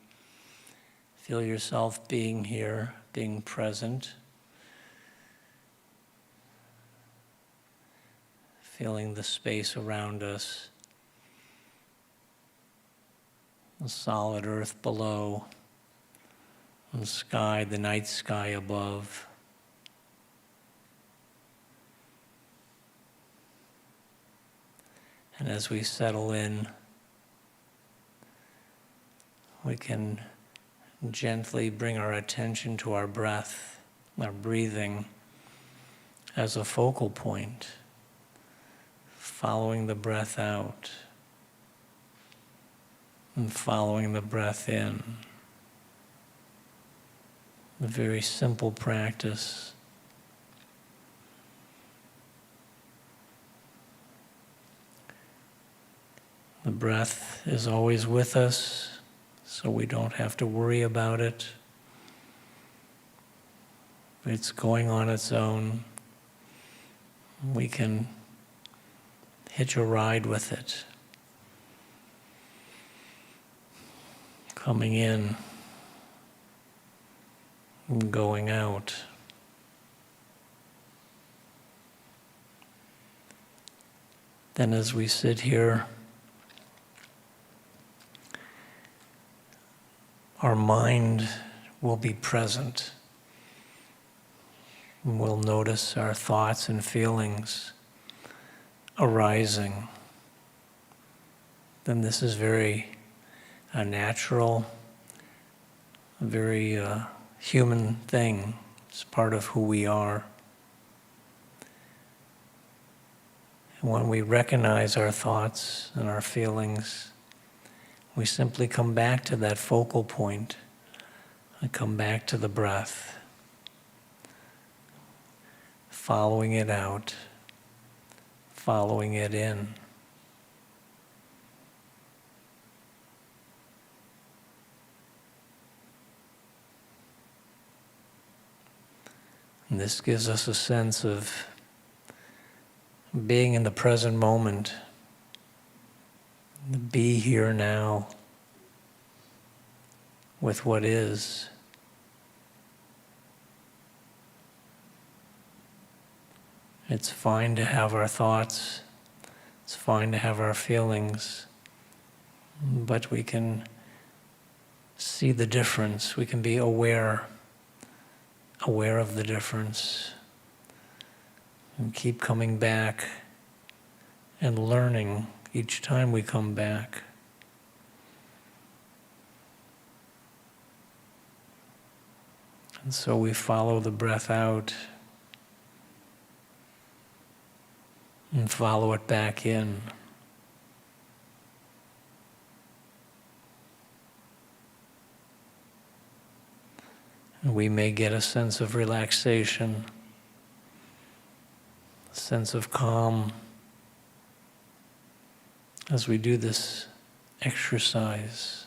feel yourself being here, being present. Feeling the space around us, the solid earth below, and the sky, the night sky above. And as we settle in, we can gently bring our attention to our breath, our breathing, as a focal point, following the breath out and following the breath in. A very simple practice. The breath is always with us, so we don't have to worry about it. It's going on its own. We can hitch a ride with it. Coming in, and going out. Then as we sit here, our mind will be present. And we'll notice our thoughts and feelings arising. Then this is very natural, a very human thing. It's part of who we are. And when we recognize our thoughts and our feelings, we simply come back to that focal point and come back to the breath, following it out, following it in. And this gives us a sense of being in the present moment, be here now with what is. It's fine to have our thoughts, it's fine to have our feelings, but we can see the difference, we can be aware of the difference, and keep coming back and learning each time we come back. And so we follow the breath out and follow it back in. And we may get a sense of relaxation, a sense of calm as we do this exercise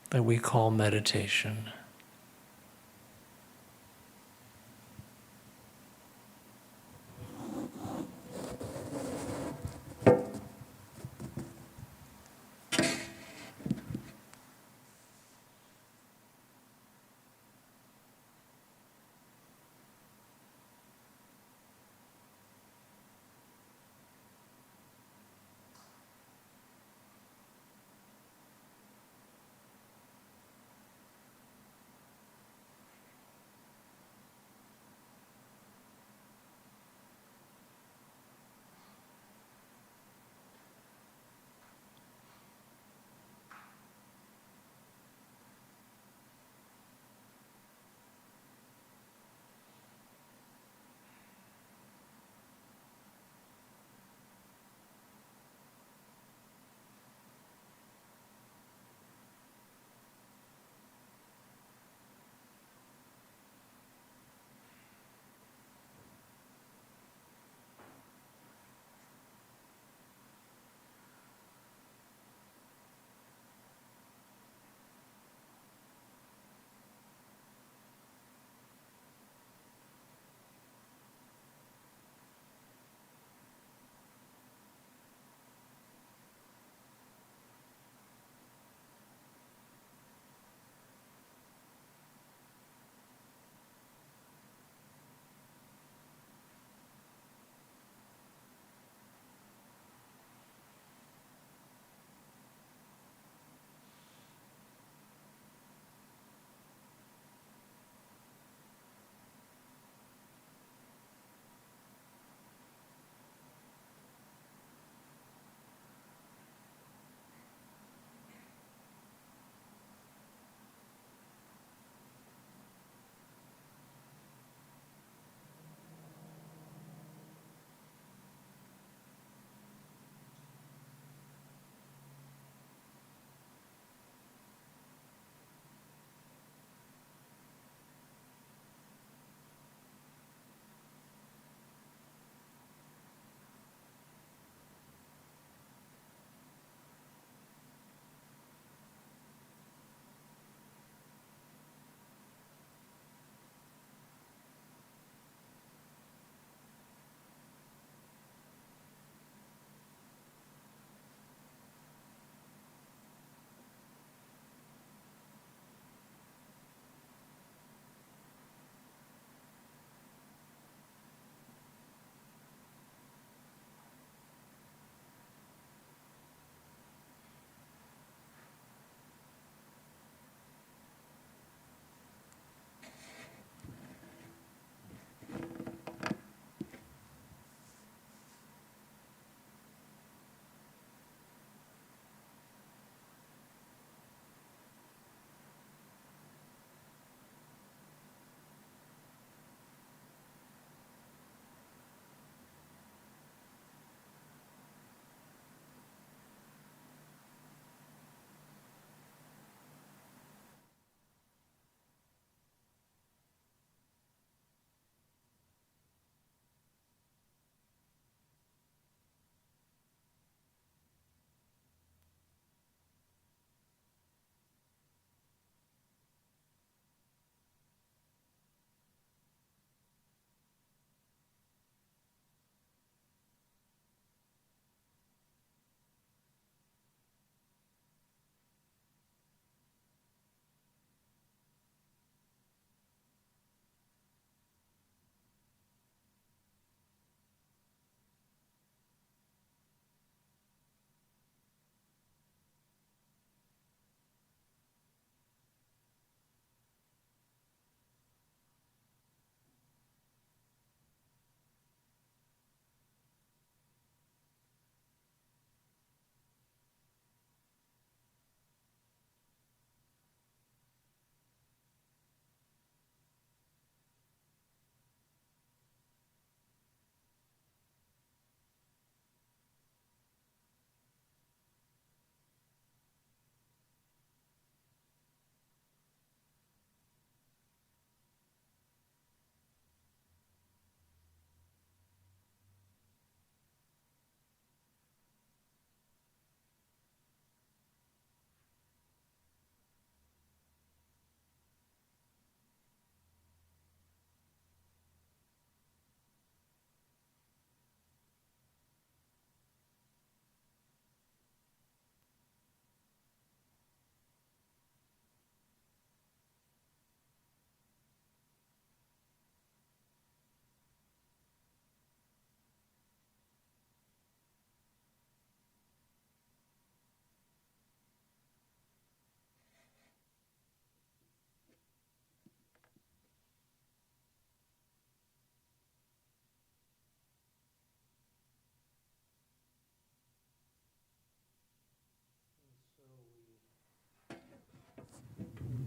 that we call meditation.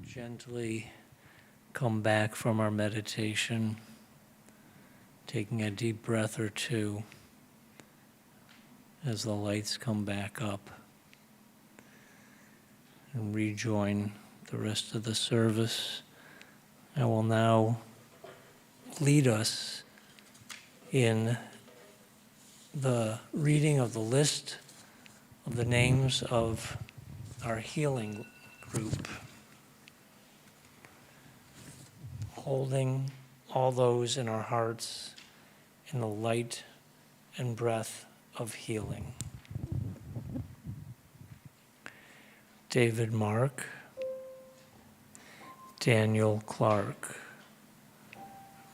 Gently come back from our meditation, taking a deep breath or two as the lights come back up, and rejoin the rest of the service. I will now lead us in the reading of the list of the names of our healing group, holding all those in our hearts in the light and breath of healing. David Mark, Daniel Clark,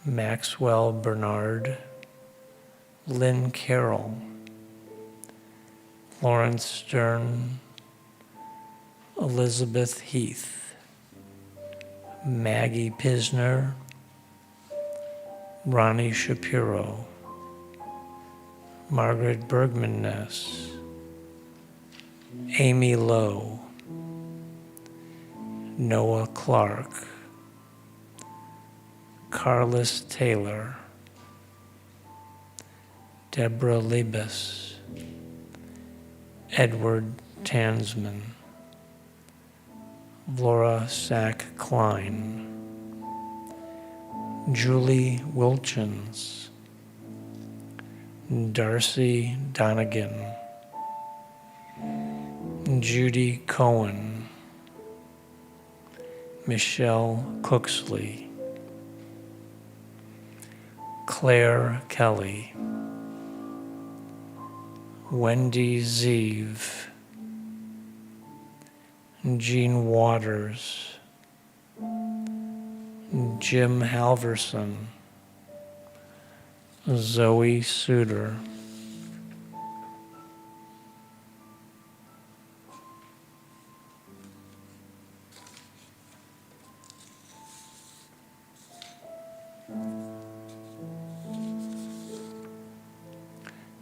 Maxwell Bernard, Lynn Carroll, Lawrence Stern, Elizabeth Heath, Maggie Pisner, Ronnie Shapiro, Margaret Bergman Ness, Amy Lowe, Noah Clark, Carlos Taylor, Deborah Libes, Edward Tansman, Laura Sack Klein, Julie Wilchins, Darcy Donegan, Judy Cohen, Michelle Cooksley, Claire Kelly, Wendy Zeev, Jean Waters, Jim Halverson, Zoe Suter,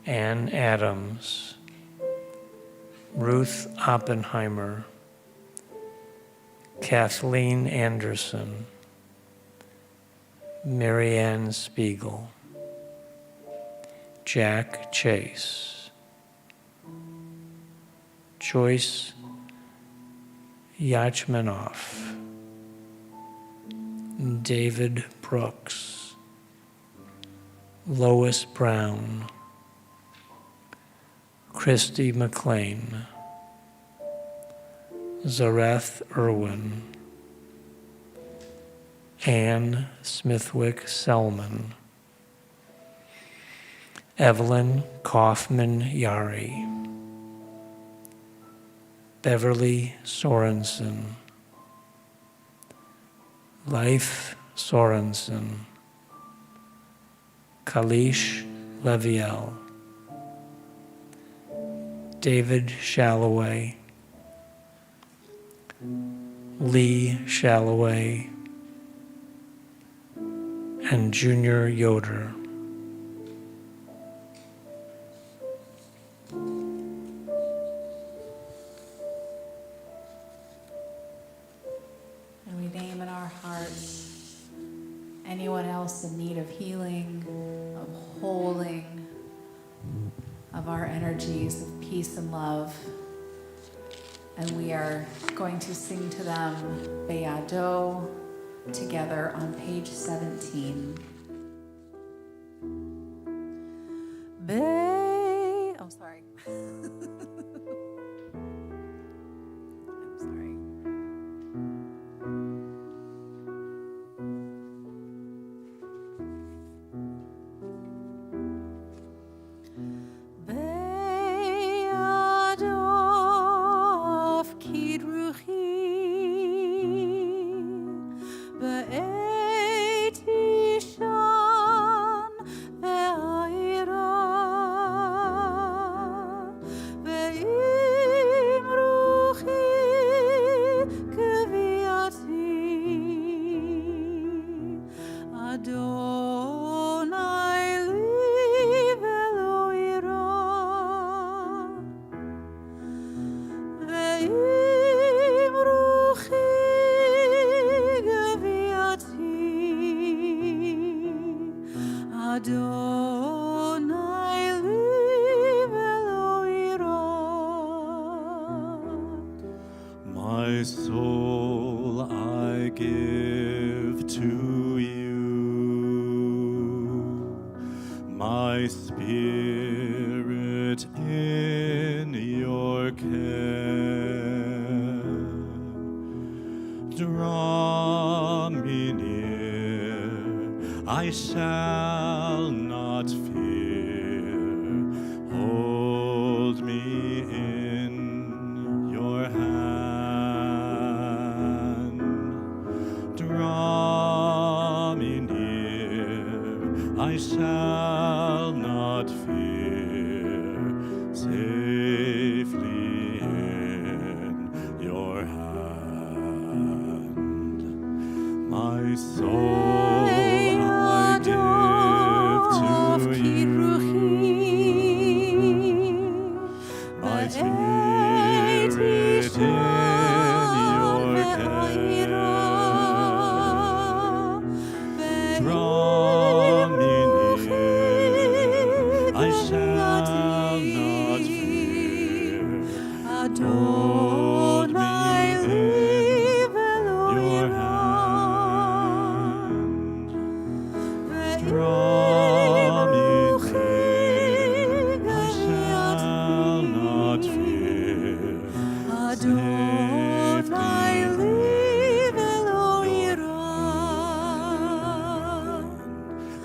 Ann Adams, Ruth Oppenheimer, Kathleen Anderson, Marianne Spiegel, Jack Chase, Joyce Yachmanoff, David Brooks, Lois Brown, Christy McLean, Zareth Irwin, Anne Smithwick Selman, Evelyn Kaufman Yari, Beverly Sorensen, Leif Sorensen, Kalish Leviel, David Shalloway, Lee Shalloway, and Junior Yoder. And we name in our hearts anyone else in need of healing, of holding, of our energies of peace and love. And we are going to sing to them Be'ado together on page 17. Oh, sorry. I'm sorry. Be'adov kidruchi be'eti My soul I give to you, my spirit in your care. Draw me near, I shall not fear. Hold me in your hand. Draw me near, I shall not fear. Safely in your hand. My soul I give to you. My spirit in your care. Draw me near, I shall not fear. Hold me in your hand. Draw me near, I shall not fear.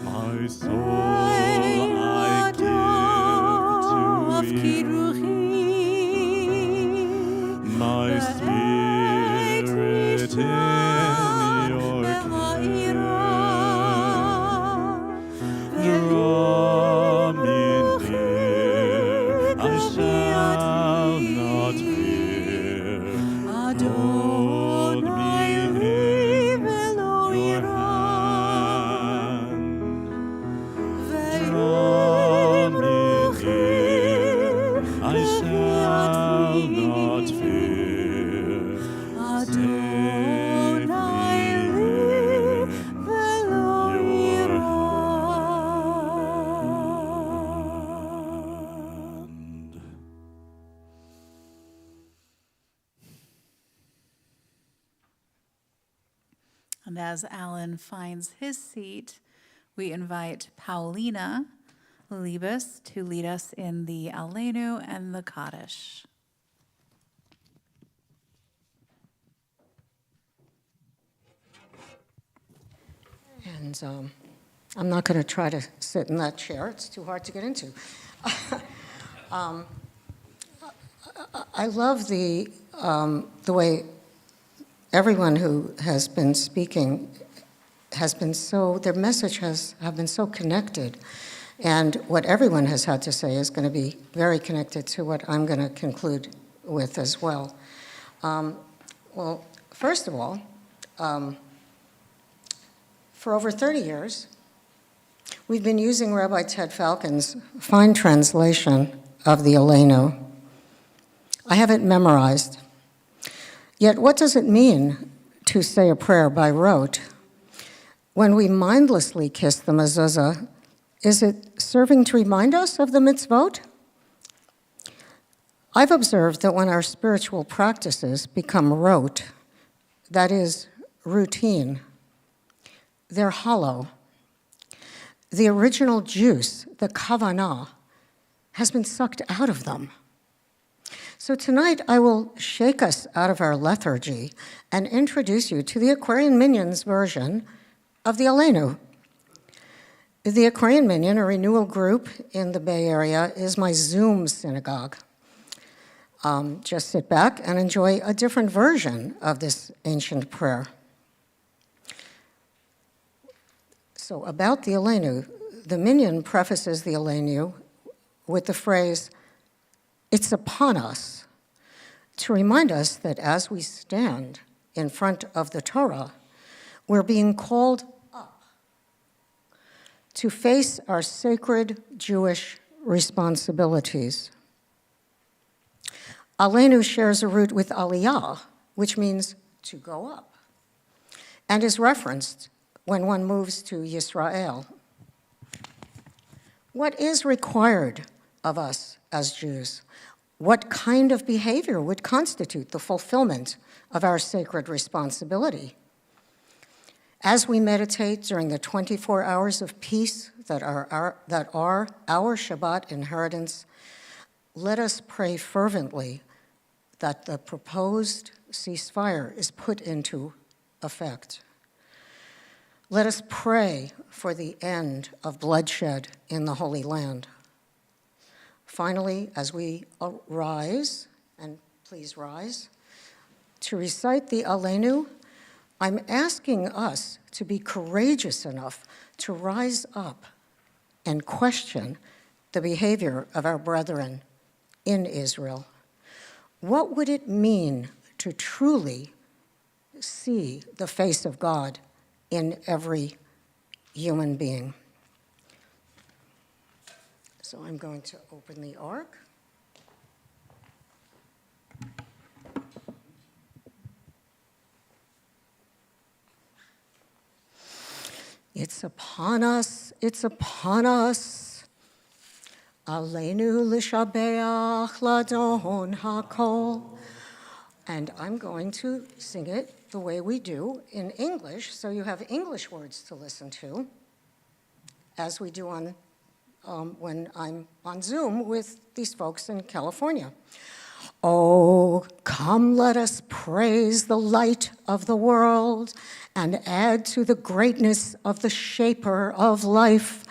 My soul I give to you. My spirit in your care. Draw me near, I shall not fear. Hold me in your hand. Draw me near, I shall not fear. Safely in your hand. And as Alan finds his seat, we invite Paulina Libas to lead us in the Aleinu and the Kaddish. And I'm not going to try to sit in that chair. It's too hard to get into. I love the way everyone who has been speaking has been so, their message have been so connected. And what everyone has had to say is going to be very connected to what I'm going to conclude with as well. Well, first of all, for over 30 years, we've been using Rabbi Ted Falcon's fine translation of the Aleinu. I have it memorized. Yet what does it mean to say a prayer by rote? When we mindlessly kiss the mezuzah, is it serving to remind us of the mitzvot? I've observed that when our spiritual practices become rote, that is, routine, they're hollow. The original juice, the kavanah, has been sucked out of them. So tonight I will shake us out of our lethargy and introduce you to the Aquarian Minions version of the Aleinu. The Aquarian Minyan, a renewal group in the Bay Area, is my Zoom synagogue. Just sit back and enjoy a different version of this ancient prayer. So about the Aleinu, the Minyan prefaces the Aleinu with the phrase, "It's upon us," to remind us that as we stand in front of the Torah, we're being called up to face our sacred Jewish responsibilities. Aleinu shares a root with aliyah, which means to go up, and is referenced when one moves to Yisrael. What is required of us as Jews? What kind of behavior would constitute the fulfillment of our sacred responsibility? As we meditate during the 24 hours of peace that are our Shabbat inheritance, let us pray fervently that the proposed ceasefire is put into effect. Let us pray for the end of bloodshed in the Holy Land. Finally, as we rise, and please rise, to recite the Aleinu, I'm asking us to be courageous enough to rise up and question the behavior of our brethren in Israel. What would it mean to truly see the face of God in every human being? So I'm going to open the ark. It's upon us, it's upon us. Aleinu l'shabeach ladon hakol. And I'm going to sing it the way we do in English, so you have English words to listen to, as we do on when I'm on Zoom with these folks in California. Oh, come, let us praise the light of the world and add to the greatness of the shaper of life,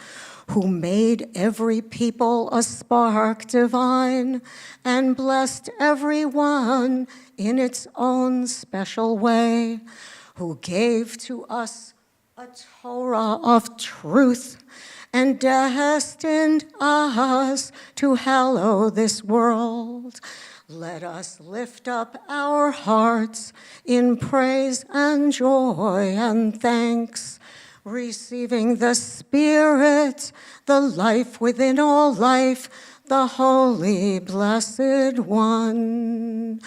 who made every people a spark divine and blessed every one in its own special way, who gave to us a Torah of truth and destined us to hallow this world. Let us lift up our hearts in praise and joy and thanks, receiving the Spirit, the life within all life, the Holy Blessed One.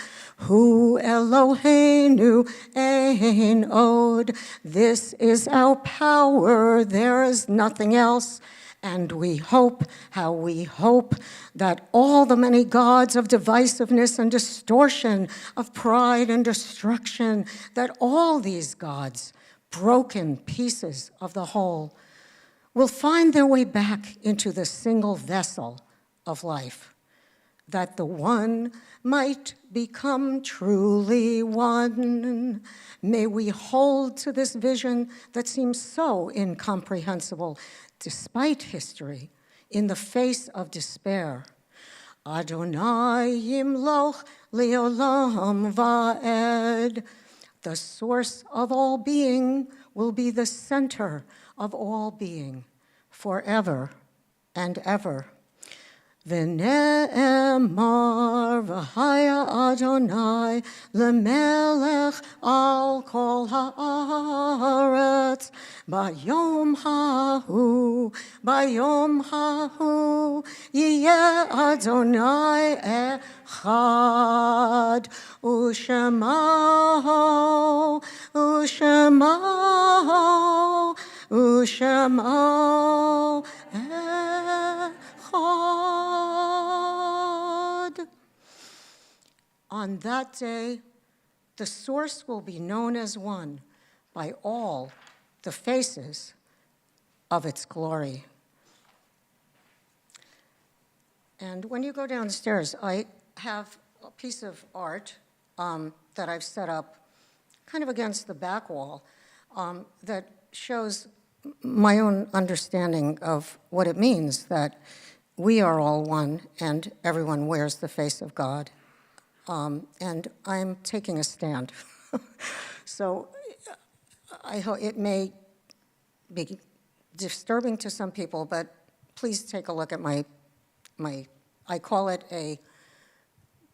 Hu Eloheinu ein od. This is our power, there is nothing else. And we hope, how we hope, that all the many gods of divisiveness and distortion, of pride and destruction, that all these gods, broken pieces of the whole, will find their way back into the single vessel of life, that the one might become truly one. May we hold to this vision that seems so incomprehensible, despite history, in the face of despair. Adonai yimloch leolam va'ed. The source of all being will be the center of all being, forever and ever. V'ne'emar v'haya Adonai lemelech al kol haaretz bayom hahu yiyeh Adonai echad u'shemaho echad. On that day, the source will be known as one by all the faces of its glory. And when you go downstairs, I have a piece of art that I've set up kind of against the back wall that shows my own understanding of what it means that we are all one and everyone wears the face of God. And I'm taking a stand. So I hope it may be disturbing to some people, but please take a look at my I call it a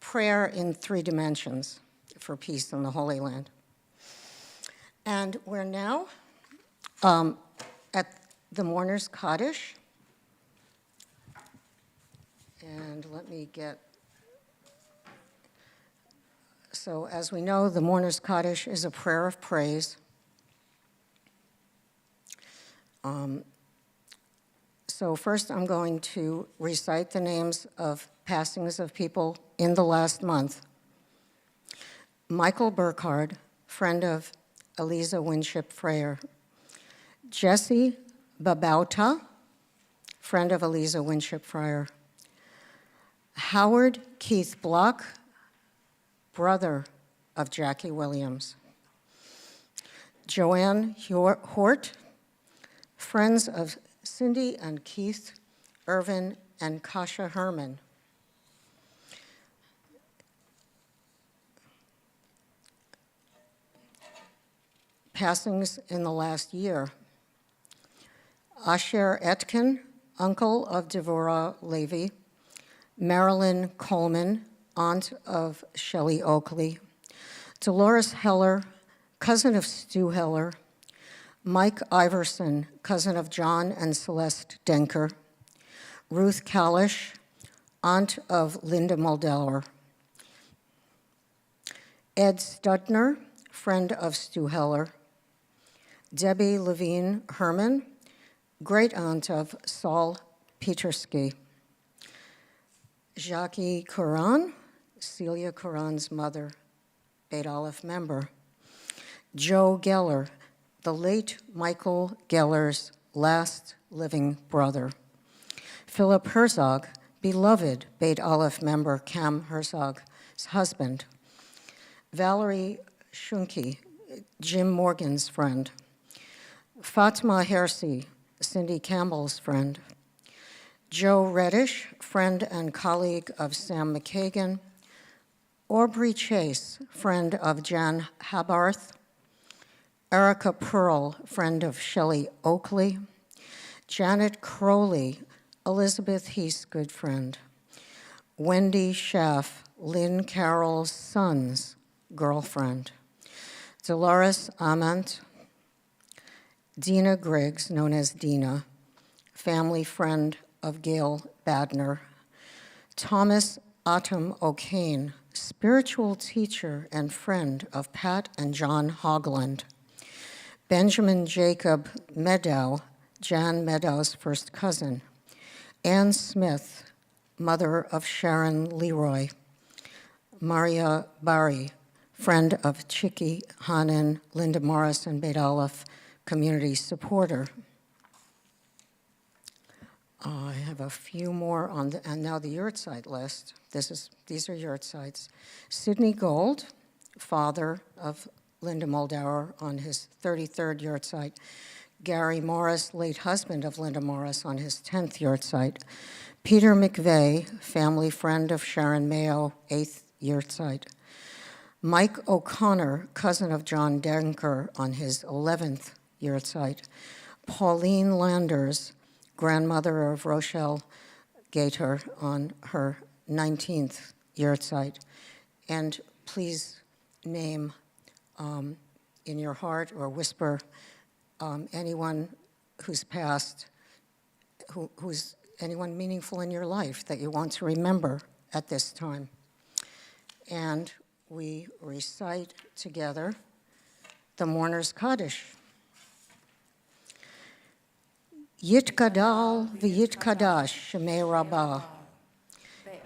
prayer in 3 dimensions for peace in the Holy Land. And we're now at the Mourner's Kaddish. And let me get, so as we know, the Mourner's Kaddish is a prayer of praise. So first, I'm going to recite the names of passings of people in the last month. Michael Burkhardt, friend of Eliza Winship Freyer. Jesse Babauta, friend of Eliza Winship Freyer. Howard Keith Block, brother of Jackie Williams. Joanne Hort, friends of Cindy and Keith Irvin and Kasha Herman. Passings in the last year. Asher Etkin, uncle of Devorah Levy. Marilyn Coleman, aunt of Shelley Oakley. Dolores Heller, cousin of Stu Heller. Mike Iverson, cousin of John and Celeste Denker. Ruth Kalish, aunt of Linda Muldauer. Ed Stutner, friend of Stu Heller. Debbie Levine Herman, great aunt of Saul Petersky. Jackie Curran, Celia Curran's mother, Beit Aleph member. Joe Geller, the late Michael Geller's last living brother. Philip Herzog, beloved Beit Aleph member Cam Herzog's husband. Valerie Shunke, Jim Morgan's friend. Fatma Hersey, Cindy Campbell's friend. Joe Reddish, friend and colleague of Sam McKagan. Aubrey Chase, friend of Jan Habarth. Erica Pearl, friend of Shelley Oakley. Janet Crowley, Elizabeth Heath's good friend. Wendy Schaff, Lynn Carroll's son's girlfriend. Dolores Amant. Dina Griggs, known as Dina, family friend of Gail Badner. Thomas Autumn O'Kane, spiritual teacher and friend of Pat and John Hogland. Benjamin Jacob Medow, Jan Medow's first cousin. Ann Smith, mother of Sharon Leroy. Maria Bari, friend of Chicky Hanan, Linda Morris, and Beit Aleph community supporter. I have a few more on the, and now the yurtside list. These are yurtsides. Sidney Gold, father of Linda Muldauer on his 33rd yurtside. Gary Morris, late husband of Linda Morris on his 10th yurtside. Peter McVeigh, family friend of Sharon Mayo, 8th yurtside. Mike O'Connor, cousin of John Denker on his 11th yurtside. Pauline Landers, grandmother of Rochelle Gator on her 19th yurtside. And please name in your heart or whisper anyone who's passed, who's anyone meaningful in your life that you want to remember at this time. And we recite together the Mourner's Kaddish. Yitkadal v'yitkadash shemei rabbah,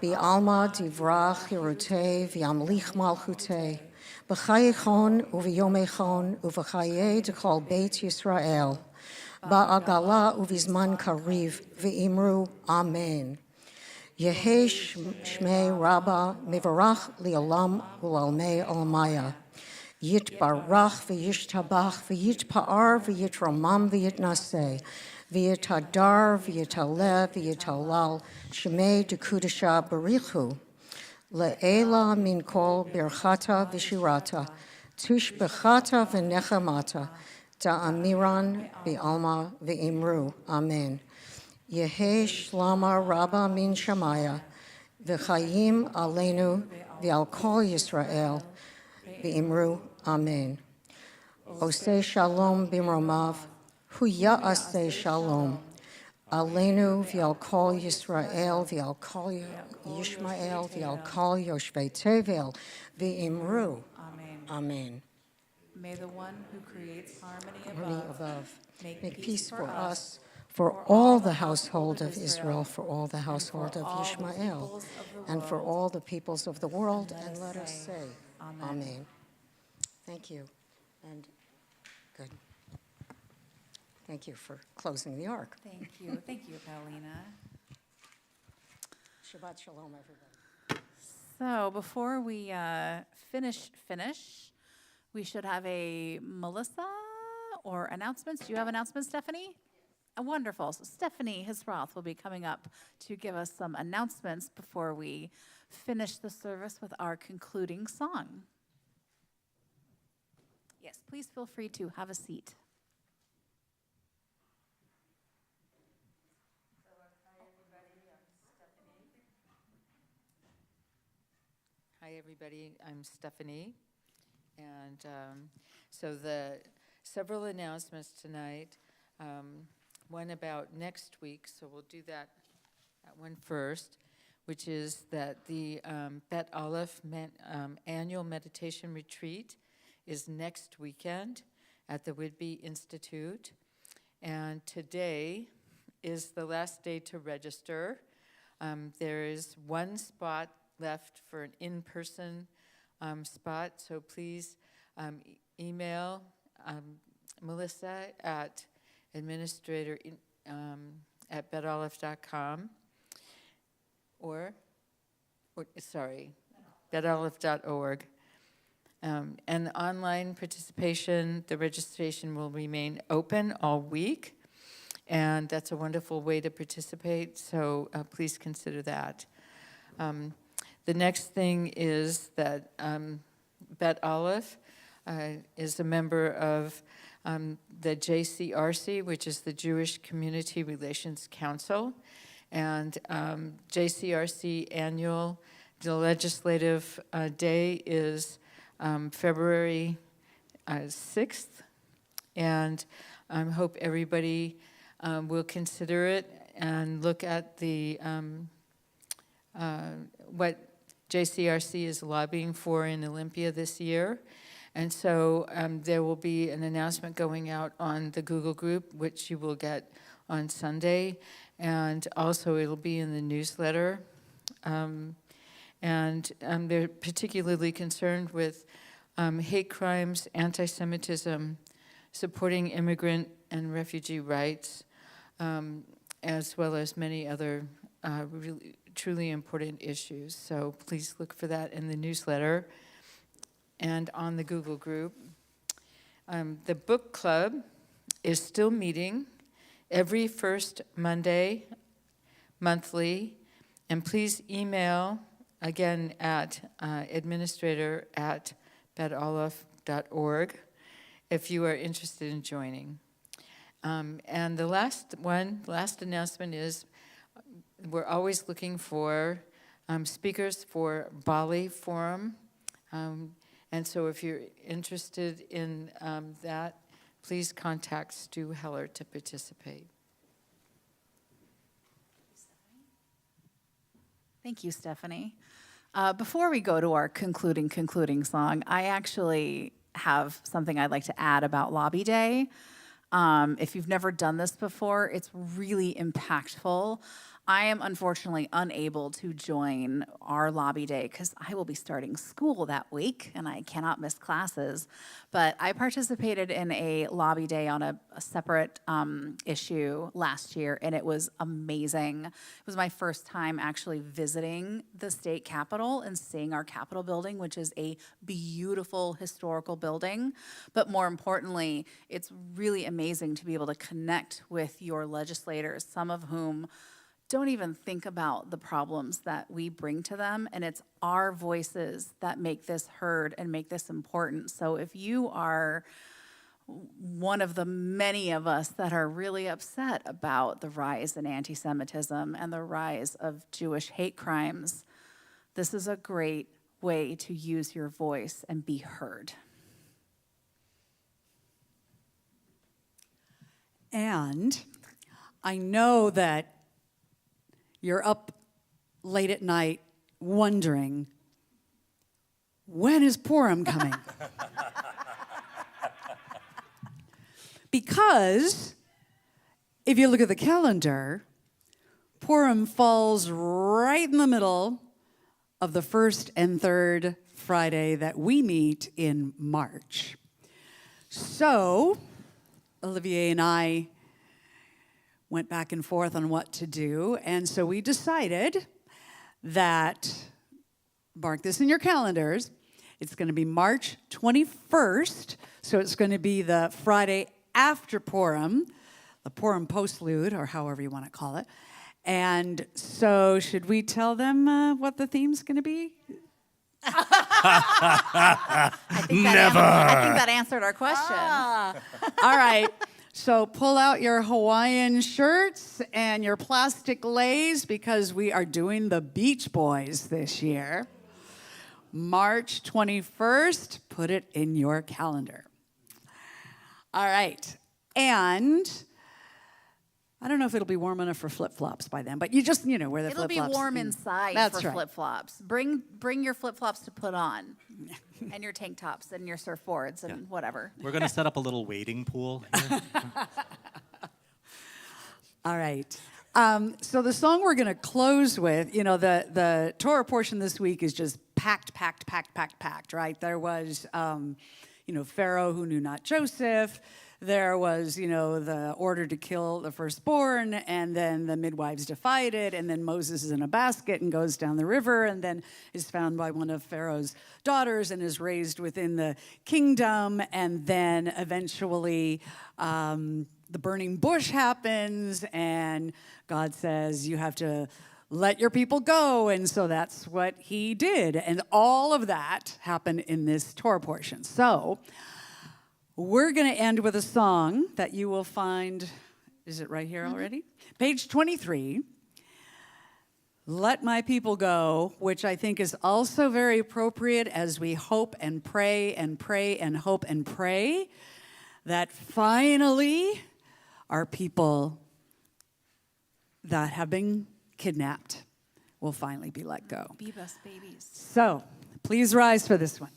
bi'alma divrach yerutei v'yamlich malchutei, b'chayechon uv'yomechon uv'chayei d'chol Beit Yisrael, ba'agala uv'zman kariv v'imru amen. Yehei shmei rabbah mivarach li'olam u'lalmei olmaya. Yitbarach v'yishtabach v'yitpa'ar v'yitromam v'yitnaseh. V'yitadar, v'yitaleh, v'yitalal, shemei dekudesha barichu, le'ela min kol birchata v'shirata, tushbechata v'nechamata, da'amiran bi'alma v'imru, amen. Yehei shlama rabba min shamaya, v'chayim aleinu v'al kol Yisrael, v'imru, amen. Oseh shalom bimromav, Hu ya'aseh shalom, aleinu v'al kol Yisrael, v'al kol Yishmael, v'al kol Yoshvei Tevel, v'imru. Amen. Amen. May the one who creates harmony Harmony above above. make Make peace for us, for all the household of Israel, for all the household of Yishmael, and for all the peoples of the world, and let us say, Amen. Thank you, and good. Thank you for closing the ark. Thank you, Paulina. Shabbat shalom, everybody. So before we finish, we should have a Melissa or announcements. Do you have announcements, Stephanie? Wonderful. So Stephanie Hisroth will be coming up to give us some announcements before we finish the service with our concluding song. Yes, please feel free to have a seat. Hi, everybody. I'm Stephanie. And so the several announcements tonight. One about next week, so we'll do that one first, which is that the Bet Aleph annual meditation retreat is next weekend at the Whidbey Institute. And today is the last day to register. There is one spot left for an in-person spot, so please email Melissa at administrator at betaleph.com betaleph.org. And the online participation, the registration will remain open all week, and that's a wonderful way to participate, so please consider that. The next thing is that Bet Aleph is a member of the JCRC, which is the Jewish Community Relations Council, and JCRC annual, the legislative day is February 6th, and I hope everybody will consider it and look at the what JCRC is lobbying for in Olympia this year. And so there will be an announcement going out on the Google group, which you will get on Sunday, and also it'll be in the newsletter. And they're particularly concerned with hate crimes, anti-Semitism, supporting immigrant and refugee rights, as well as many other really truly important issues. So please look for that in the newsletter and on the Google group. The book club is still meeting every first Monday monthly, and please email again at administrator@betaleph.org if you are interested in joining. And the last announcement is we're always looking for speakers for Bali Forum. And so if you're interested in that, please contact Stu Heller to participate. Thank you, Stephanie. Before we go to our concluding song, I actually have something I'd like to add about Lobby Day. If you've never done this before, it's really impactful. I am unfortunately unable to join our Lobby Day because I will be starting school that week and I cannot miss classes. But I participated in a Lobby Day on a separate issue last year, and it was amazing. It was my first time actually visiting the state capitol and seeing our Capitol building, which is a beautiful historical building. But more importantly, it's really amazing to be able to connect with your legislators, some of whom don't even think about the problems that we bring to them, and it's our voices that make this heard and make this important. So if you are one of the many of us that are really upset about the rise in anti-Semitism and the rise of Jewish hate crimes, this is a great way to use your voice and be heard. And I know that you're up late at night wondering, when is Purim coming? Because if you look at the calendar, Purim falls right in the middle of the first and third Friday that we meet in March. So, Olivier and I went back and forth on what to do, and so we decided that, mark this in your calendars, it's going to be March 21st, so it's going to be the Friday after Purim, the Purim postlude, or however you want to call it. And so should we tell them what the theme's going to be? I think that answered our question. All right. So pull out your Hawaiian shirts and your plastic leis because we are doing the Beach Boys this year. March 21st, put it in your calendar. All right. And I don't know if it'll be warm enough for flip-flops by then, but you just, wear the It'll flip-flops. be warm inside That's for right. flip-flops. Bring your flip-flops to put on, and your tank tops and your surfboards and whatever. We're going to set up a little wading pool here. All right. So the song we're going to close with, the Torah portion this week is just packed, right? There was, Pharaoh who knew not Joseph. There was, the order to kill the firstborn, and then the midwives defied it, and then Moses is in a basket and goes down the river, and then is found by one of Pharaoh's daughters and is raised within the kingdom, and then eventually the burning bush happens, and God says, you have to let your people go, and so that's what he did, and all of that happened in this Torah portion. So we're going to end with a song that you will find, is it right here already? Page 23, Let My People Go, which I think is also very appropriate as we hope and pray and pray and hope and pray that finally our people that have been kidnapped will finally be let go. Be best babies. So please rise for this one.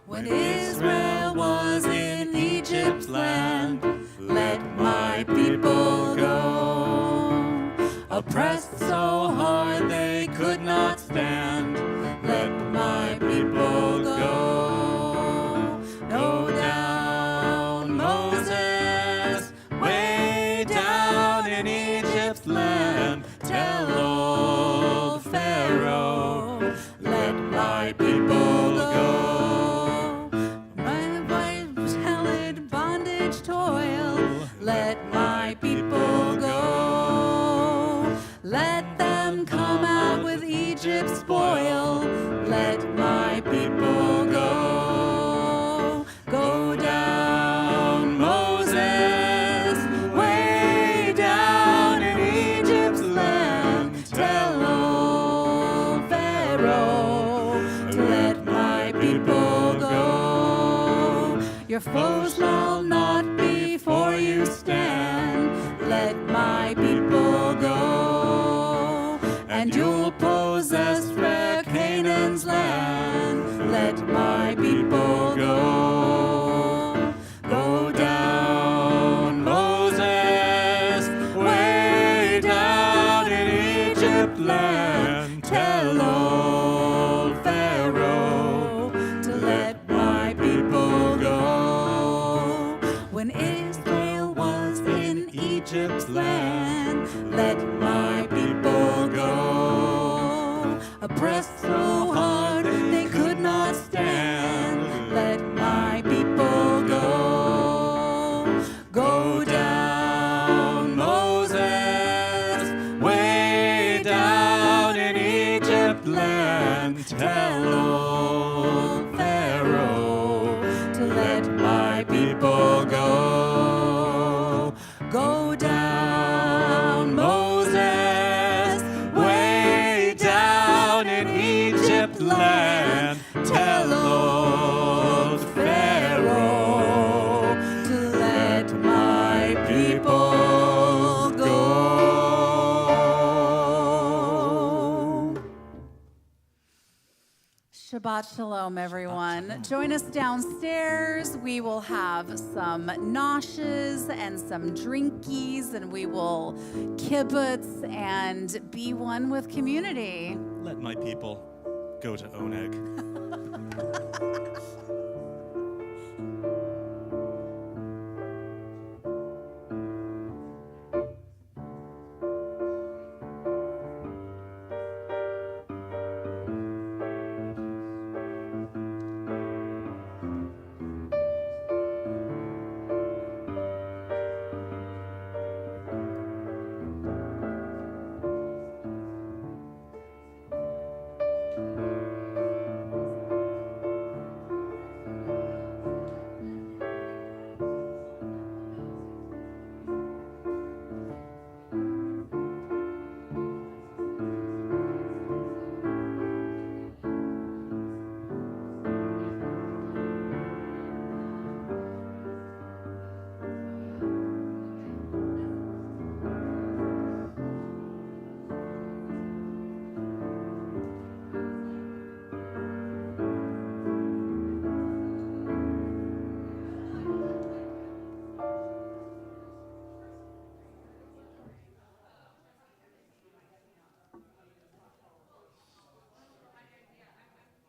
When Israel was in Egypt's land, let my people go. Oppressed so hard they could not stand, let my people go. Go down, Moses, way down in Egypt's land. Tell old Pharaoh, let my people go. Let my people go. Let them come out with Egypt's spoil. Let my people go. Go down, Moses, way down in Egypt's land. Tell old Pharaoh to let my people go. Your foes will not before you stand, let my people go, and you'll possess fair Canaan's land, let my people go. Go down, Moses, way down in Egypt land, tell old Pharaoh to let my people go. When Israel was in Egypt's land, let my people go. Oppressed so hard they could not stand, let my people go. Go down, Moses, way down in Egypt land. Tell old Pharaoh to let my people go. Go down, Moses, way down in Egypt land. Tell old Pharaoh Shabbat Shalom, everyone. Join us downstairs. We will have some noshes and some drinkies, and we will kibbutz and be one with community. Let my people go to Oneg.